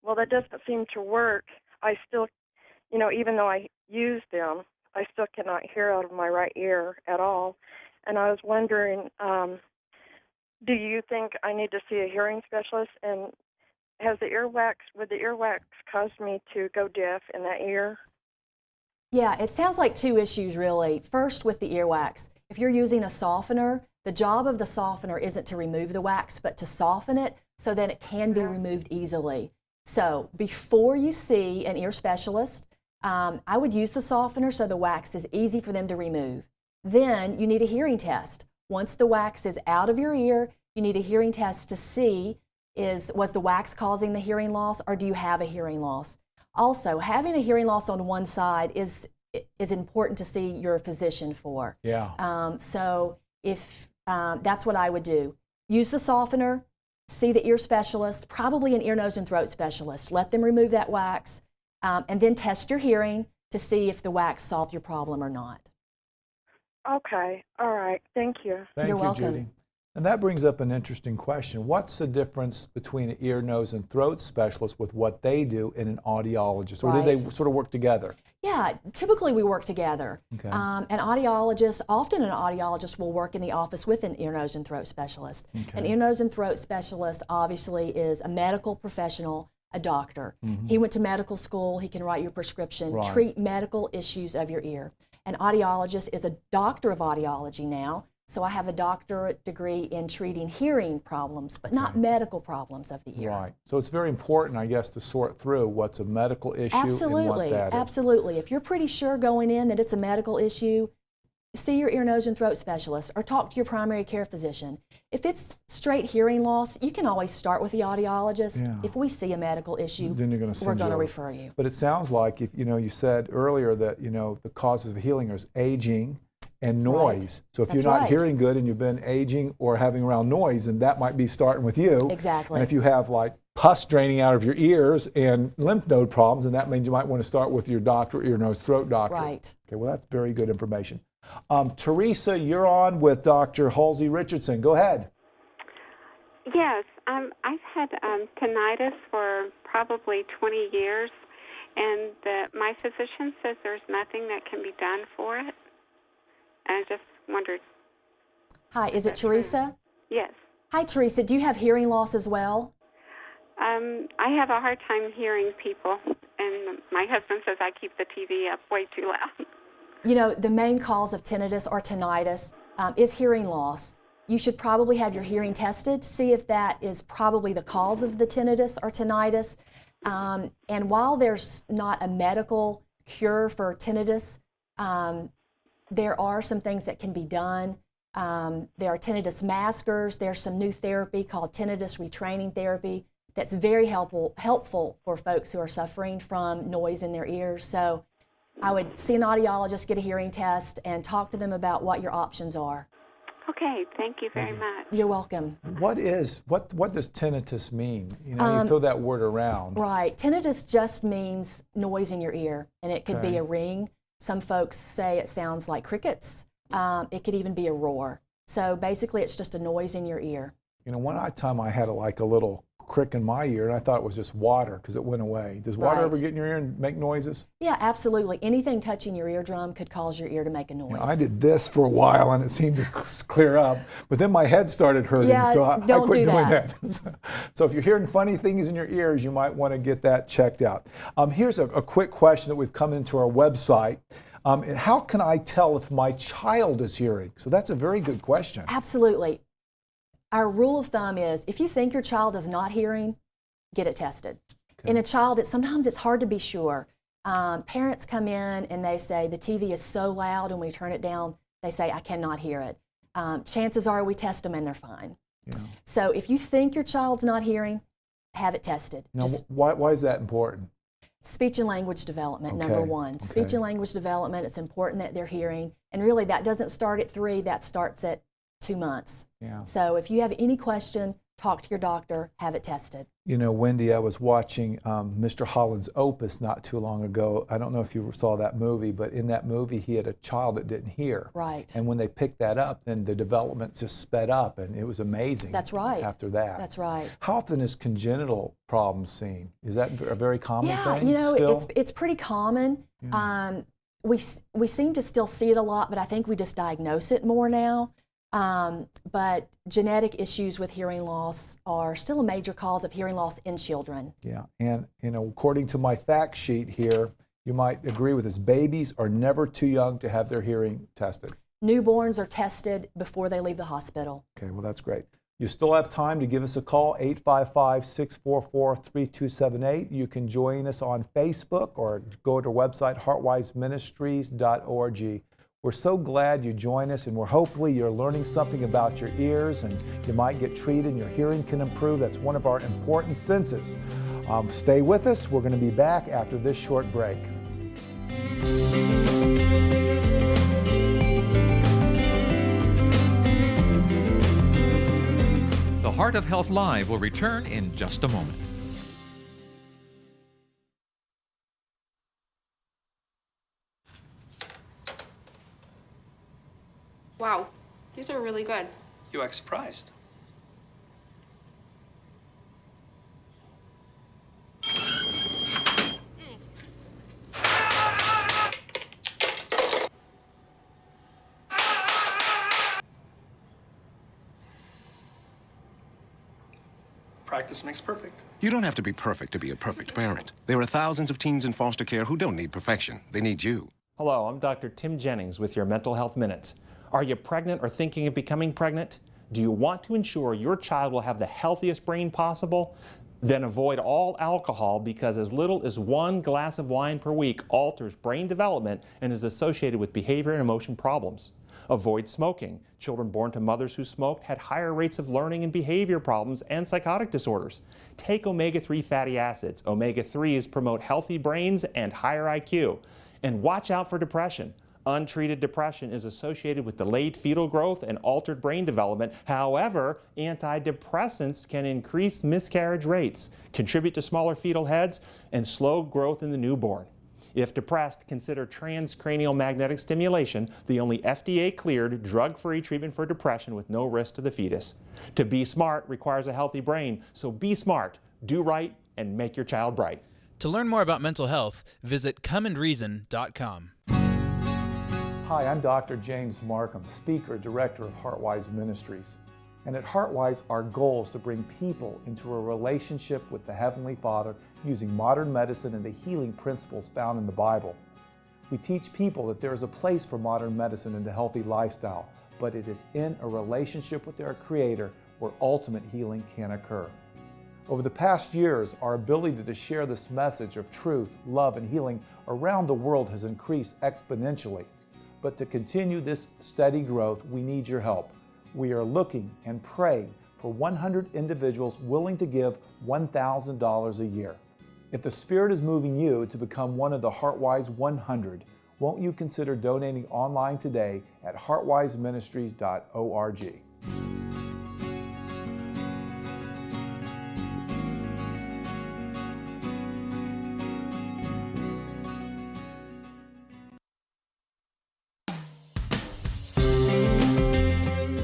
[SPEAKER 15] Well, that doesn't seem to work. I still, you know, even though I use them, I still cannot hear out of my right ear at all. And I was wondering, do you think I need to see a hearing specialist? And would the earwax cause me to go deaf in that ear?
[SPEAKER 8] Yeah, it sounds like two issues really. First, with the earwax, if you're using a softener, the job of the softener isn't to remove the wax, but to soften it so that it can be removed easily. So before you see an ear specialist, I would use the softener so the wax is easy for them to remove. Then you need a hearing test. Once the wax is out of your ear, you need a hearing test to see was the wax causing the hearing loss or do you have a hearing loss? Also, having a hearing loss on one side is important to see your physician for.
[SPEAKER 2] Yeah.
[SPEAKER 8] So if that's what I would do. Use the softener, see the ear specialist, probably an ear, nose, and throat specialist. Let them remove that wax, and then test your hearing to see if the wax solved your problem or not.
[SPEAKER 15] Okay. All right. Thank you.
[SPEAKER 8] You're welcome.
[SPEAKER 2] Judy. And that brings up an interesting question. What's the difference between an ear, nose, and throat specialist with what they do and an audiologist? Or do they sort of work together?
[SPEAKER 8] Yeah, typically we work together.
[SPEAKER 2] Okay.
[SPEAKER 8] Often an audiologist will work in the office with an ear, nose, and throat specialist.
[SPEAKER 2] Okay.
[SPEAKER 8] An ear, nose, and throat specialist obviously is a medical professional, a doctor.
[SPEAKER 2] Mm-hmm.
[SPEAKER 8] He went to medical school, he can write your prescription, treat medical issues of your ear. An audiologist is a doctor of audiology now. So I have a doctorate degree in treating hearing problems, but not medical problems of the ear.
[SPEAKER 2] Right. So it's very important, I guess, to sort through what's a medical issue and what that is.
[SPEAKER 8] Absolutely. If you're pretty sure going in that it's a medical issue, see your ear, nose, and throat specialist or talk to your primary care physician. If it's straight hearing loss, you can always start with the audiologist.
[SPEAKER 2] Yeah.
[SPEAKER 8] If we see a medical issue,
[SPEAKER 2] Then you're going to
[SPEAKER 8] we're going to refer you.
[SPEAKER 2] But it sounds like, if you said earlier that the causes of healing is aging and noise.
[SPEAKER 8] Right.
[SPEAKER 2] So if
[SPEAKER 8] That's
[SPEAKER 2] you're not
[SPEAKER 8] right.
[SPEAKER 2] hearing good and you've been aging or having around noise, then that might be starting with you.
[SPEAKER 8] Exactly.
[SPEAKER 2] And if you have like pus draining out of your ears and lymph node problems, and that means you might want to start with your doctor, ear, nose, throat doctor.
[SPEAKER 8] Right.
[SPEAKER 2] Okay, well, that's very good information. Teresa, you're on with Dr. Halsey Richardson. Go ahead.
[SPEAKER 16] Yes, I've had tinnitus for probably 20 years, and my physician says there's nothing that can be done for it. And I just wondered.
[SPEAKER 8] Hi, is it Teresa?
[SPEAKER 16] Yes.
[SPEAKER 8] Hi, Teresa. Do you have hearing loss as well?
[SPEAKER 16] I have a hard time hearing people, and my husband says I keep the TV up way too loud.
[SPEAKER 8] The main cause of tinnitus or tinnitus is hearing loss. You should probably have your hearing tested to see if that is probably the cause of the tinnitus or tinnitus. And while there's not a medical cure for tinnitus, there are some things that can be done. There are tinnitus maskers. There's some new therapy called tinnitus retraining therapy that's very helpful for folks who are suffering from noise in their ears. So I would see an audiologist, get a hearing test, and talk to them about what your options are.
[SPEAKER 16] Okay, thank you very much.
[SPEAKER 8] You're welcome.
[SPEAKER 2] What does tinnitus mean? You throw that word around.
[SPEAKER 8] Right. Tinnitus just means noise in your ear, and it could be a ring. Some folks say it sounds like crickets. It could even be a roar. So basically, it's just a noise in your ear. One
[SPEAKER 2] time I had a little crick in my ear, and I thought it was just water because it went away. Does water ever get in your ear and make noises?
[SPEAKER 8] Yeah, absolutely. Anything touching your eardrum could cause your ear to make a noise.
[SPEAKER 2] I did this for a while, and it seemed to clear up, but then my head started hurting, so I quit doing that. So if you're hearing funny things in your ears, you might want to get that checked out. Here's a quick question that we've come into our website. How can I tell if my child is hearing? So that's a very good question.
[SPEAKER 8] Absolutely. Our rule of thumb is if you think your child is not hearing, get it tested. In a child, sometimes it's hard to be sure. Parents come in and they say the TV is so loud, and when we turn it down, they say, I cannot hear it. Chances are we test them and they're fine. Yeah. So if you think your child's not hearing, have it tested.
[SPEAKER 2] Now, why is that important?
[SPEAKER 8] Speech and language development, number one. Speech and language development, it's important that they're hearing. And really, that doesn't start at 3, that starts at 2 months.
[SPEAKER 2] Yeah.
[SPEAKER 8] So if you have any question, talk to your doctor, have it tested.
[SPEAKER 2] Wendy, I was watching Mr. Holland's Opus not too long ago. I don't know if you saw that movie, but in that movie, he had a child that didn't hear.
[SPEAKER 8] Right.
[SPEAKER 2] And when they picked that up, then the development just sped up, and it was amazing.
[SPEAKER 8] That's right.
[SPEAKER 2] After that.
[SPEAKER 8] That's right.
[SPEAKER 2] How often is congenital problems seen? Is that a very common thing?
[SPEAKER 8] Yeah, it's pretty common. Yeah. We seem to still see it a lot, but I think we just diagnose it more now. But genetic issues with hearing loss are still a major cause of hearing loss in children.
[SPEAKER 2] Yeah, and according to my fact sheet here, you might agree with this, babies are never too young to have their hearing tested.
[SPEAKER 8] Newborns are tested before they leave the hospital.
[SPEAKER 2] Okay, well that's great. You still have time to give us a call, 855-644-3278. You can join us on Facebook or go to our website, heartwiseministries.org. We're so glad you join us, and hopefully you're learning something about your ears, and you might get treated and your hearing can improve. That's one of our important senses. Stay with us. We're going to be back after this short break.
[SPEAKER 1] The Heart of Health Live will return in just a moment.
[SPEAKER 17] Wow, these are really good.
[SPEAKER 18] You act surprised. Practice makes perfect.
[SPEAKER 19] You don't have to be perfect to be a perfect parent. There are thousands of teens in foster care who don't need perfection. They need you.
[SPEAKER 4] Hello, I'm Dr. Tim Jennings with your Mental Health Minutes. Are you pregnant or thinking of becoming pregnant? Do you want to ensure your child will have the healthiest brain possible? Then avoid all alcohol, because as little as 1 glass of wine per week alters brain development and is associated with behavior and emotion problems. Avoid smoking. Children born to mothers who smoked had higher rates of learning and behavior problems and psychotic disorders. Take omega-3 fatty acids. Omega-3s promote healthy brains and higher IQ. And watch out for depression. Untreated depression is associated with delayed fetal growth and altered brain development. However, antidepressants can increase miscarriage rates, contribute to smaller fetal heads, and slow growth in the newborn. If depressed, consider transcranial magnetic stimulation, the only FDA-cleared, drug-free treatment for depression with no risk to the fetus. To be smart requires a healthy brain, so be smart, do right, and make your child bright.
[SPEAKER 5] To learn more about mental health, visit comeandreason.com.
[SPEAKER 2] Hi, I'm Dr. James Marcum, Speaker, Director of HeartWise Ministries. And at HeartWise, our goal is to bring people into a relationship with the Heavenly Father using modern medicine and the healing principles found in the Bible. We teach people that there is a place for modern medicine and a healthy lifestyle, but it is in a relationship with their Creator where ultimate healing can occur. Over the past years, our ability to share this message of truth, love, and healing around the world has increased exponentially. But to continue this steady growth, we need your help. We are looking and praying for 100 individuals willing to give $1,000 a year. If the Spirit is moving you to become one of the HeartWise 100, won't you consider donating online today at heartwiseministries.org.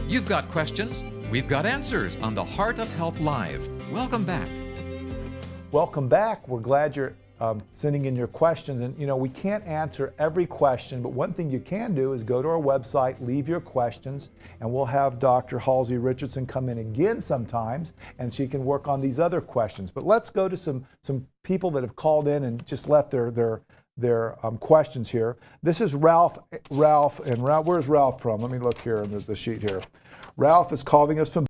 [SPEAKER 1] You've got questions, we've got answers on the Heart of Health Live. Welcome back.
[SPEAKER 2] Welcome back. We're glad you're sending in your questions. And we can't answer every question, but one thing you can do is go to our website, leave your questions, and we'll have Dr. Halsey Richardson come in again sometimes, and she can work on these other questions. But let's go to some people that have called in and just left their questions here. This is Ralph, and where's Ralph from? Let me look here in the sheet here. Ralph is calling us from.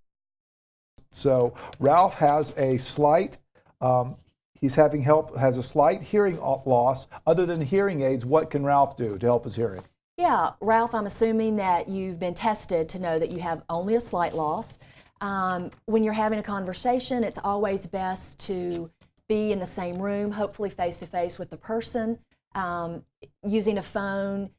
[SPEAKER 2] So Ralph has a slight, has a slight hearing loss. Other than hearing aids, what can Ralph do to help his hearing?
[SPEAKER 8] Yeah, Ralph, I'm assuming that you've been tested to know that you have only a slight loss. When you're having a conversation, it's always best to be in the same room, hopefully face-to-face with the person. Using a phone,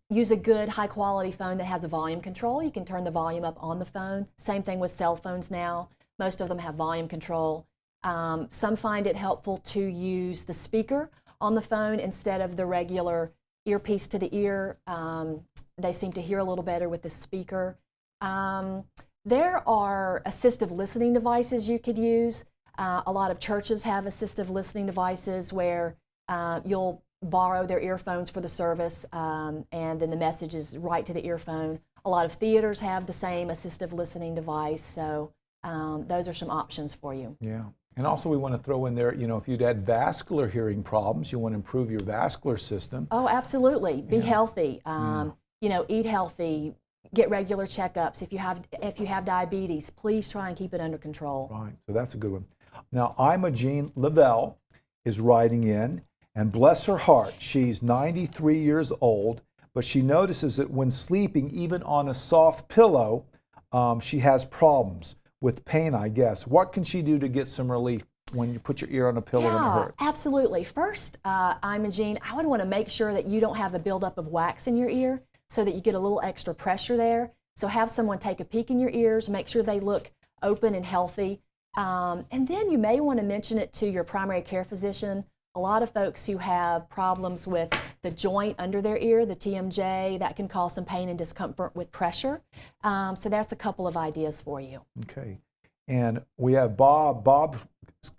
[SPEAKER 8] use a good high-quality phone that has a volume control. You can turn the volume up on the phone. Same thing with cell phones now. Most of them have volume control. Some find it helpful to use the speaker on the phone instead of the regular earpiece to the ear. They seem to hear a little better with the speaker. There are assistive listening devices you could use. A lot of churches have assistive listening devices where you'll borrow their earphones for the service, and then the message is right to the earphone. A lot of theaters have the same assistive listening device, so those are some options for you.
[SPEAKER 2] Yeah, and also we want to throw in there, if you'd had vascular hearing problems, you want to improve your vascular system.
[SPEAKER 8] Oh, absolutely. Be healthy. Eat healthy. Get regular checkups. If you have diabetes, please try and keep it under control.
[SPEAKER 2] Right, so that's a good one. Now, Imogene Lavelle is writing in, and bless her heart, she's 93 years old, but she notices that when sleeping, even on a soft pillow, she has problems with pain, I guess. What can she do to get some relief when you put your ear on a pillow and it hurts?
[SPEAKER 8] Absolutely. First, Imogene, I would want to make sure that you don't have a buildup of wax in your ear so that you get a little extra pressure there. So have someone take a peek in your ears, make sure they look open and healthy. And then you may want to mention it to your primary care physician. A lot of folks who have problems with the joint under their ear, the TMJ, that can cause some pain and discomfort with pressure. So that's a couple of ideas for you.
[SPEAKER 2] Okay. And we have Bob. Bob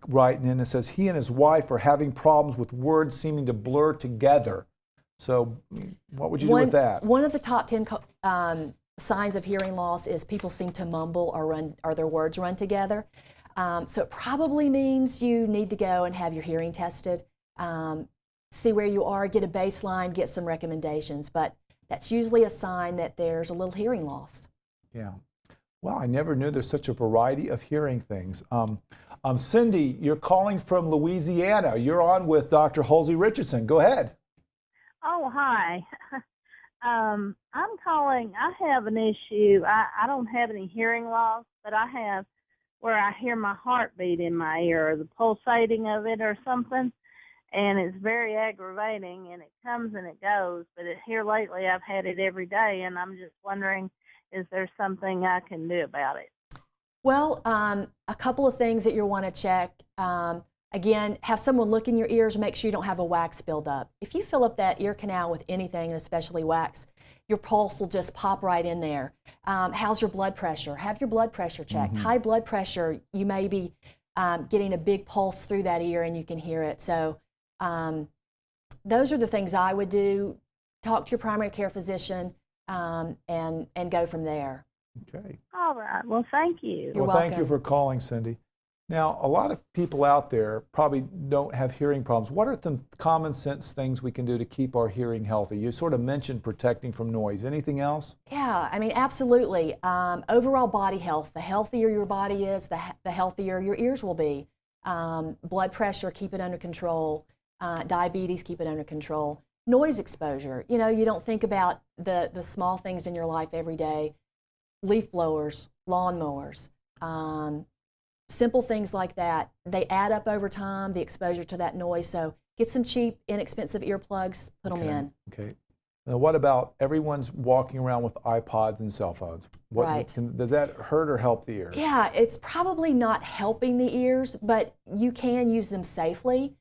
[SPEAKER 2] writing in and says he and his wife are having problems with words seeming to blur together. So what would you do with that?
[SPEAKER 8] One of the top 10 signs of hearing loss is people seem to mumble or their words run together. So it probably means you need to go and have your hearing tested, see where you are, get a baseline, get some recommendations. But that's usually a sign that there's a little hearing loss.
[SPEAKER 2] Yeah. Well, I never knew there's such a variety of hearing things. Cindy, you're calling from Louisiana. You're on with Dr. Halsey Richardson. Go ahead.
[SPEAKER 20] Oh, hi. I'm calling. I have an issue. I don't have any hearing loss, but I have where I hear my heartbeat in my ear, or the pulsating of it or something, and it's very aggravating, and it comes and it goes. But here lately I've had it every day, and I'm just wondering, is there something I can do about it?
[SPEAKER 8] Well, a couple of things that you'll want to check. Again, have someone look in your ears, make sure you don't have a wax buildup. If you fill up that ear canal with anything, especially wax, your pulse will just pop right in there. How's your blood pressure? Have your blood pressure checked. High blood pressure, you may be getting a big pulse through that ear and you can hear it. So those are the things I would do. Talk to your primary care physician and go from there.
[SPEAKER 2] Okay.
[SPEAKER 20] All right. Well, thank you.
[SPEAKER 8] You're
[SPEAKER 2] well,
[SPEAKER 8] welcome.
[SPEAKER 2] Thank you for calling, Cindy. Now, a lot of people out there probably don't have hearing problems. What are some common sense things we can do to keep our hearing healthy? You sort of mentioned protecting from noise. Anything else?
[SPEAKER 8] Yeah, I mean, absolutely. Overall body health, the healthier your body is, the healthier your ears will be. Blood pressure, keep it under control. Diabetes, keep it under control. Noise exposure, you know, you don't think about the small things in your life every day. Leaf blowers, lawn mowers. Simple things like that, they add up over time, the exposure to that noise. So get some cheap, inexpensive earplugs, put them in.
[SPEAKER 2] Okay. Now, what about everyone's walking around with iPods and cell phones?
[SPEAKER 8] Right.
[SPEAKER 2] Does that hurt or help the ears?
[SPEAKER 8] Yeah, it's probably not helping the ears, but you can use them safely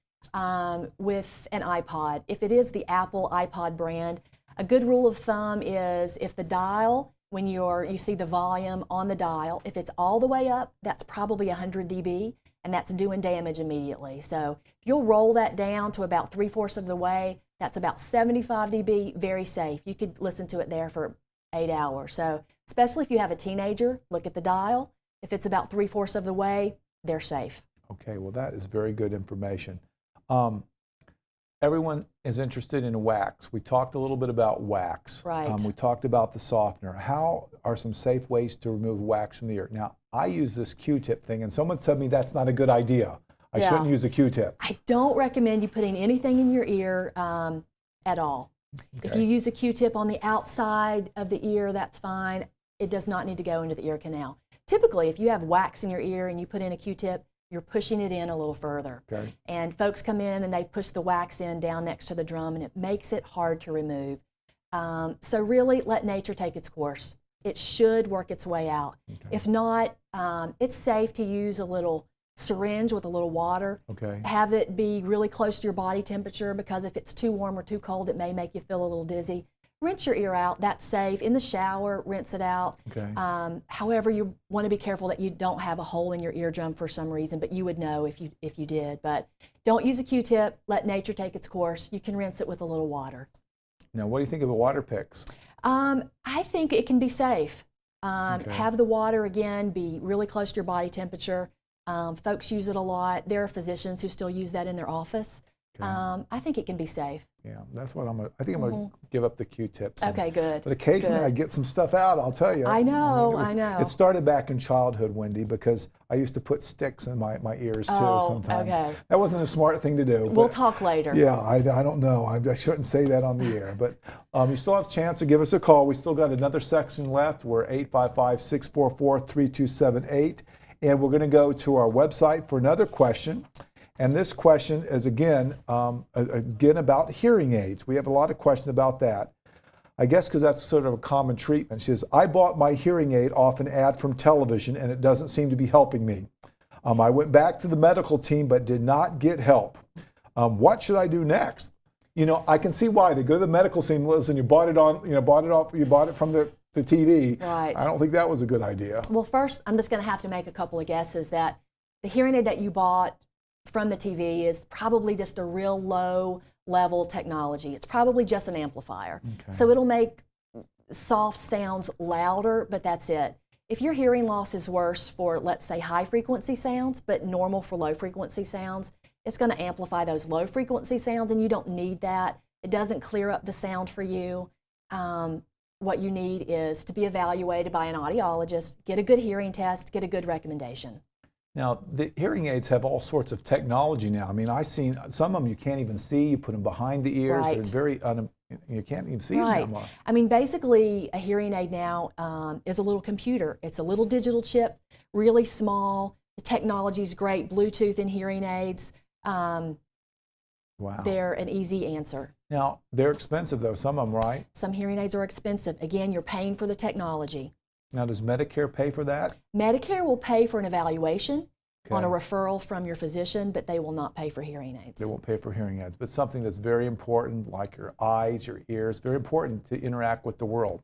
[SPEAKER 8] with an iPod. If it is the Apple iPod brand, a good rule of thumb is if the dial, when you see the volume on the dial, if it's all the way up, that's probably 100 dB, and that's doing damage immediately. So if you'll roll that down to about 3/4 of the way, that's about 75 dB, very safe. You could listen to it there for 8 hours. So especially if you have a teenager, look at the dial. If it's about 3/4 of the way, they're safe.
[SPEAKER 2] Okay, well that is very good information. Everyone is interested in wax. We talked a little bit about wax.
[SPEAKER 8] Right.
[SPEAKER 2] We talked about the softener. How are some safe ways to remove wax from the ear? Now, I use this Q-tip thing, and someone told me that's not a good idea. I shouldn't use a Q-tip.
[SPEAKER 8] I don't recommend you putting anything in your ear at all.
[SPEAKER 2] Okay.
[SPEAKER 8] If you use a Q-tip on the outside of the ear, that's fine. It does not need to go into the ear canal. Typically, if you have wax in your ear and you put in a Q-tip, you're pushing it in a little further.
[SPEAKER 2] Okay.
[SPEAKER 8] And folks come in and they push the wax in down next to the drum, and it makes it hard to remove. So really let nature take its course. It should work its way out.
[SPEAKER 2] Okay.
[SPEAKER 8] If not, it's safe to use a little syringe with a little water.
[SPEAKER 2] Okay.
[SPEAKER 8] Have it be really close to your body temperature, because if it's too warm or too cold, it may make you feel a little dizzy. Rinse your ear out, that's safe. In the shower, rinse it out.
[SPEAKER 2] Okay.
[SPEAKER 8] However, you want to be careful that you don't have a hole in your eardrum for some reason, but you would know if you did. But don't use a Q-tip, let nature take its course. You can rinse it with a little water.
[SPEAKER 2] Now, what do you think of the water picks?
[SPEAKER 8] I think it can be safe.
[SPEAKER 2] Okay.
[SPEAKER 8] Have the water, again, be really close to your body temperature. Folks use it a lot. There are physicians who still use that in their office.
[SPEAKER 2] Okay.
[SPEAKER 8] I think it can be safe.
[SPEAKER 2] Yeah, that's what I think I'm going to give up the Q-tips.
[SPEAKER 8] Okay, good.
[SPEAKER 2] But occasionally
[SPEAKER 8] Good.
[SPEAKER 2] I get some stuff out, I'll tell you.
[SPEAKER 8] I know,
[SPEAKER 2] I know. It started back in childhood, Wendy, because I used to put sticks in my ears too sometimes.
[SPEAKER 8] Okay.
[SPEAKER 2] That wasn't a smart thing to do.
[SPEAKER 8] We'll talk later.
[SPEAKER 2] Yeah, I don't know. I shouldn't say that on the air. But you still have a chance to give us a call. We still got another section left. We're 855-644-3278. And we're going to go to our website for another question. And this question is again about hearing aids. We have a lot of questions about that. I guess because that's sort of a common treatment. She says, I bought my hearing aid off an ad from television and it doesn't seem to be helping me. I went back to the medical team but did not get help. What should I do next? You know, I can see why. They go to the medical team, listen, you bought it from the TV.
[SPEAKER 8] Right.
[SPEAKER 2] I don't think that was a good idea.
[SPEAKER 8] Well, first, I'm just going to have to make a couple of guesses that the hearing aid that you bought from the TV is probably just a real low level technology. It's probably just an amplifier.
[SPEAKER 2] Okay.
[SPEAKER 8] So it'll make soft sounds louder, but that's it. If your hearing loss is worse for, let's say, high frequency sounds, but normal for low frequency sounds, it's going to amplify those low frequency sounds, and you don't need that. It doesn't clear up the sound for you. What you need is to be evaluated by an audiologist, get a good hearing test, get a good recommendation.
[SPEAKER 2] Now, the hearing aids have all sorts of technology now. I mean, I've seen some of them you can't even see. You put them behind the ears.
[SPEAKER 8] Right.
[SPEAKER 2] They're very You can't even see them anymore.
[SPEAKER 8] I mean, basically, a hearing aid now is a little computer. It's a little digital chip, really small. The technology's great, Bluetooth in hearing aids.
[SPEAKER 2] Wow.
[SPEAKER 8] They're an easy answer.
[SPEAKER 2] Now, they're expensive though, some of them, right?
[SPEAKER 8] Some hearing aids are expensive. Again, you're paying for the technology.
[SPEAKER 2] Now, does Medicare pay for that?
[SPEAKER 8] Medicare will pay for an evaluation on a referral from your physician, but they will not pay for hearing aids.
[SPEAKER 2] They won't pay for hearing aids, but something that's very important, like your eyes, your ears, very important to interact with the world.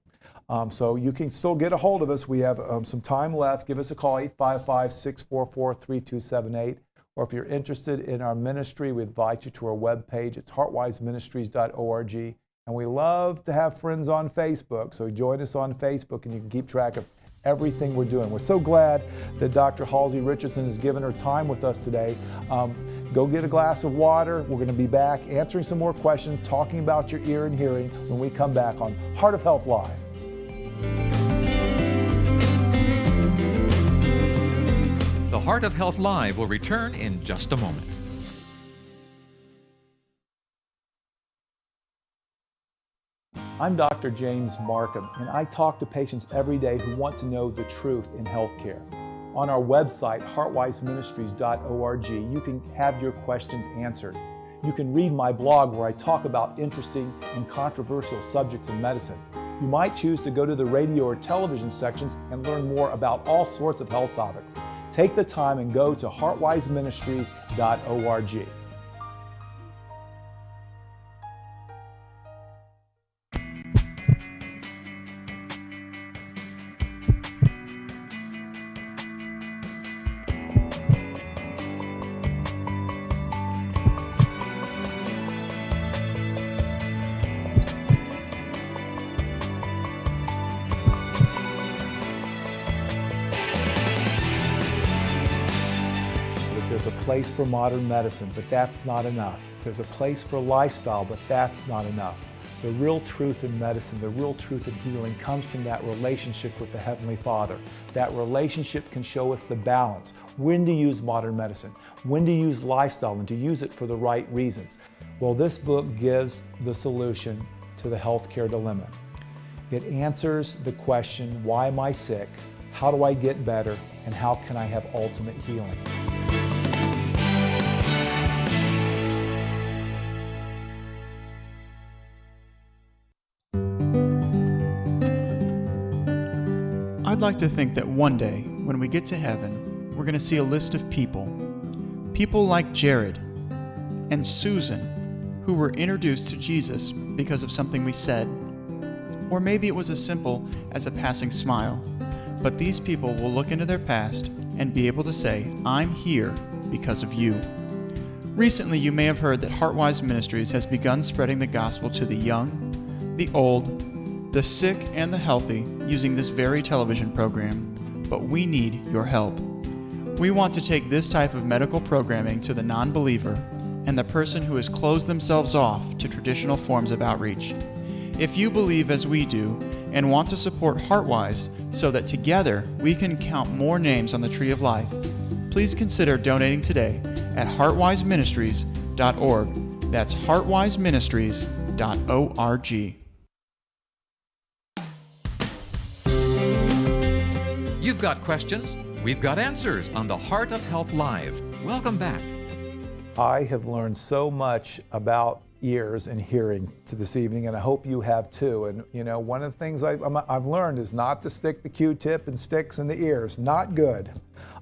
[SPEAKER 2] So you can still get a hold of us. We have some time left. Give us a call, 855-644-3278. Or if you're interested in our ministry, we invite you to our webpage. It's heartwiseministries.org. And we love to have friends on Facebook, so join us on Facebook and you can keep track of everything we're doing. We're so glad that Dr. Halsey Richardson has given her time with us today. Go get a glass of water. We're going to be back answering some more questions, talking about your ear and hearing when we come back on Heart of Health Live.
[SPEAKER 1] The Heart of Health Live will return in just a moment.
[SPEAKER 2] I'm Dr. James Marcum, and I talk to patients every day who want to know the truth in healthcare. On our website, heartwiseministries.org, you can have your questions answered. You can read my blog where I talk about interesting and controversial subjects in medicine. You might choose to go to the radio or television sections and learn more about all sorts of health topics. Take the time and go to heartwiseministries.org. There's a place for modern medicine, but that's not enough. There's a place for lifestyle, but that's not enough. The real truth in medicine, the real truth in healing comes from that relationship with the Heavenly Father. That relationship can show us the balance, when to use modern medicine, when to use lifestyle, and to use it for the right reasons. Well, this book gives the solution to the healthcare dilemma. It answers the question, why am I sick? How do I get better? And how can I have ultimate healing?
[SPEAKER 3] I'd like to think that one day, when we get to heaven, we're going to see a list of people like Jared and Susan, who were introduced to Jesus because of something we said, or maybe it was as simple as a passing smile. But these people will look into their past and be able to say, I'm here because of you. Recently, you may have heard that Heartwise Ministries has begun spreading the gospel to the young, the old, the sick, and the healthy using this very television program. But we need your help. We want to take this type of medical programming to the non-believer and the person who has closed themselves off to traditional forms of outreach. If you believe as we do and want to support Heartwise so that together we can count more names on the Tree of Life, please consider donating today at heartwiseministries.org. That's heartwiseministries.org.
[SPEAKER 1] You've got questions, we've got answers on the Heart of Health Live. Welcome back.
[SPEAKER 2] I have learned so much about ears and hearing to this evening, and I hope you have too. And you know, one of the things I've learned is not to stick the Q-tip and sticks in the ears. Not good.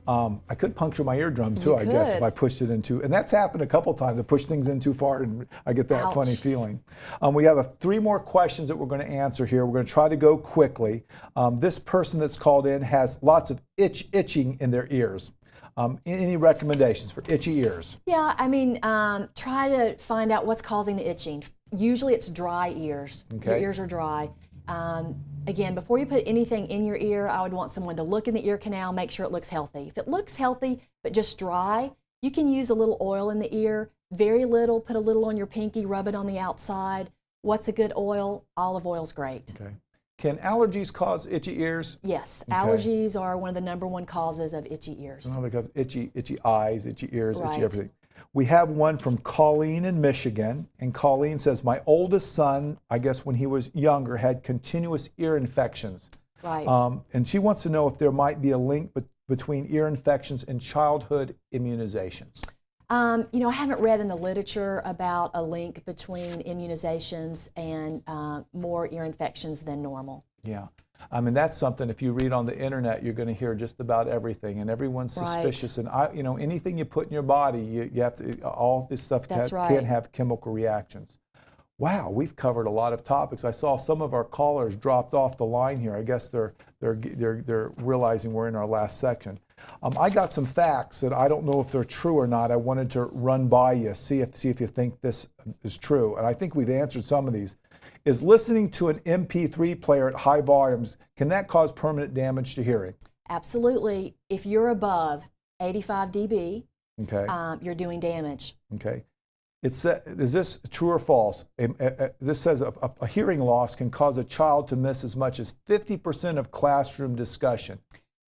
[SPEAKER 2] I could puncture my eardrum too, I guess, if I pushed it in too. And that's happened a couple times. I push things in too far and I get that funny feeling. We have 3 more questions that we're going to answer here. We're going to try to go quickly. This person that's called in has lots of itching in their ears. Any recommendations for itchy ears?
[SPEAKER 8] Yeah, I mean, try to find out what's causing the itching. Usually it's dry ears.
[SPEAKER 2] Okay.
[SPEAKER 8] Your ears are dry. Again, before you put anything in your ear, I would want someone to look in the ear canal, make sure it looks healthy. If it looks healthy but just dry, you can use a little oil in the ear, very little, put a little on your pinky, rub it on the outside. What's a good oil? Olive oil's great.
[SPEAKER 2] Okay. Can allergies cause itchy ears?
[SPEAKER 8] Yes,
[SPEAKER 2] Okay.
[SPEAKER 8] allergies are one of the #1 causes of itchy ears.
[SPEAKER 2] Because itchy eyes, itchy ears,
[SPEAKER 8] Right.
[SPEAKER 2] itchy everything. We have one from Colleen in Michigan, and Colleen says, my oldest son, I guess when he was younger, had continuous ear infections.
[SPEAKER 8] Right.
[SPEAKER 2] And she wants to know if there might be a link between ear infections and childhood immunizations.
[SPEAKER 8] You know, I haven't read in the literature about a link between immunizations and more ear infections than normal.
[SPEAKER 2] Yeah. I mean, that's something, if you read on the internet, you're going to hear just about everything, and everyone's suspicious. And, you know, anything you put in your body, you have to, all this stuff can have chemical reactions. Wow, we've covered a lot of topics. I saw some of our callers dropped off the line here. I guess they're realizing we're in our last section. I got some facts that I don't know if they're true or not. I wanted to run by you, see if you think this is true. And I think we've answered some of these. Is listening to an MP3 player at high volumes, can that cause permanent damage to hearing?
[SPEAKER 8] Absolutely. If you're above 85 dB,
[SPEAKER 2] okay,
[SPEAKER 8] you're doing damage.
[SPEAKER 2] Okay. Is this true or false? This says a hearing loss can cause a child to miss as much as 50% of classroom discussion.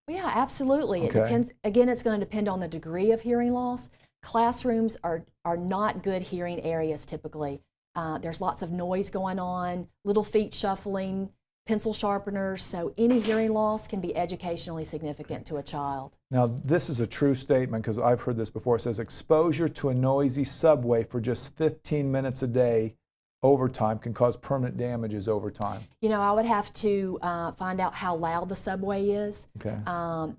[SPEAKER 8] Well, yeah, absolutely.
[SPEAKER 2] Okay.
[SPEAKER 8] It depends. Again, it's going to depend on the degree of hearing loss. Classrooms are not good hearing areas typically. There's lots of noise going on, little feet shuffling, pencil sharpeners, so any hearing loss can be educationally significant to a child.
[SPEAKER 2] Now, this is a true statement because I've heard this before. It says exposure to a noisy subway for just 15 minutes a day over time can cause permanent damages over time.
[SPEAKER 8] You know, I would have to find out how loud the subway is.
[SPEAKER 2] Okay.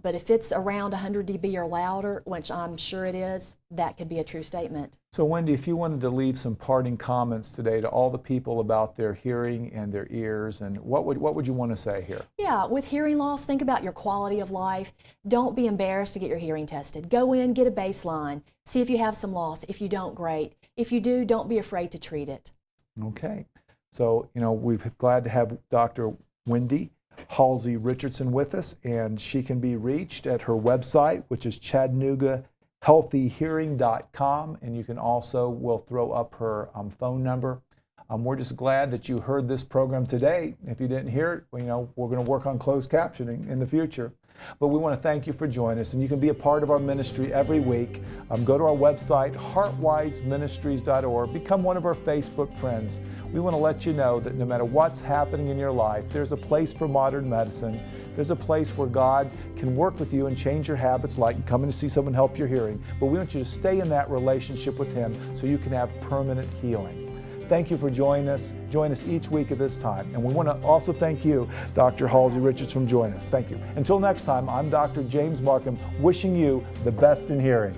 [SPEAKER 8] But if it's around 100 dB or louder, which I'm sure it is, that could be a true statement.
[SPEAKER 2] So Wendy, if you wanted to leave some parting comments today to all the people about their hearing and their ears, and what would you want to say here?
[SPEAKER 8] Yeah, with hearing loss, think about your quality of life. Don't be embarrassed to get your hearing tested. Go in, get a baseline, see if you have some loss. If you don't, great. If you do, don't be afraid to treat it.
[SPEAKER 2] Okay, so you know, we're glad to have Dr. Wendy Halsey Richardson with us, and she can be reached at her website, which is ChattanoogaHealthyHearing.com, and you can also, we'll throw up her phone number. We're just glad that you heard this program today. If you didn't hear it, well, you know, we're going to work on closed captioning in the future. But we want to thank you for joining us, and you can be a part of our ministry every week. Go to our website, heartwiseministries.org. Become one of our Facebook friends. We want to let you know that no matter what's happening in your life, there's a place for modern medicine. There's a place where God can work with you and change your habits, like coming to see someone help your hearing. But we want you to stay in that relationship with Him so you can have permanent healing. Thank you for joining us. Join us each week at this time. And we want to also thank you, Dr. Halsey Richardson, for joining us. Thank you. Until next time, I'm Dr. James Marcum, wishing you the best in hearing.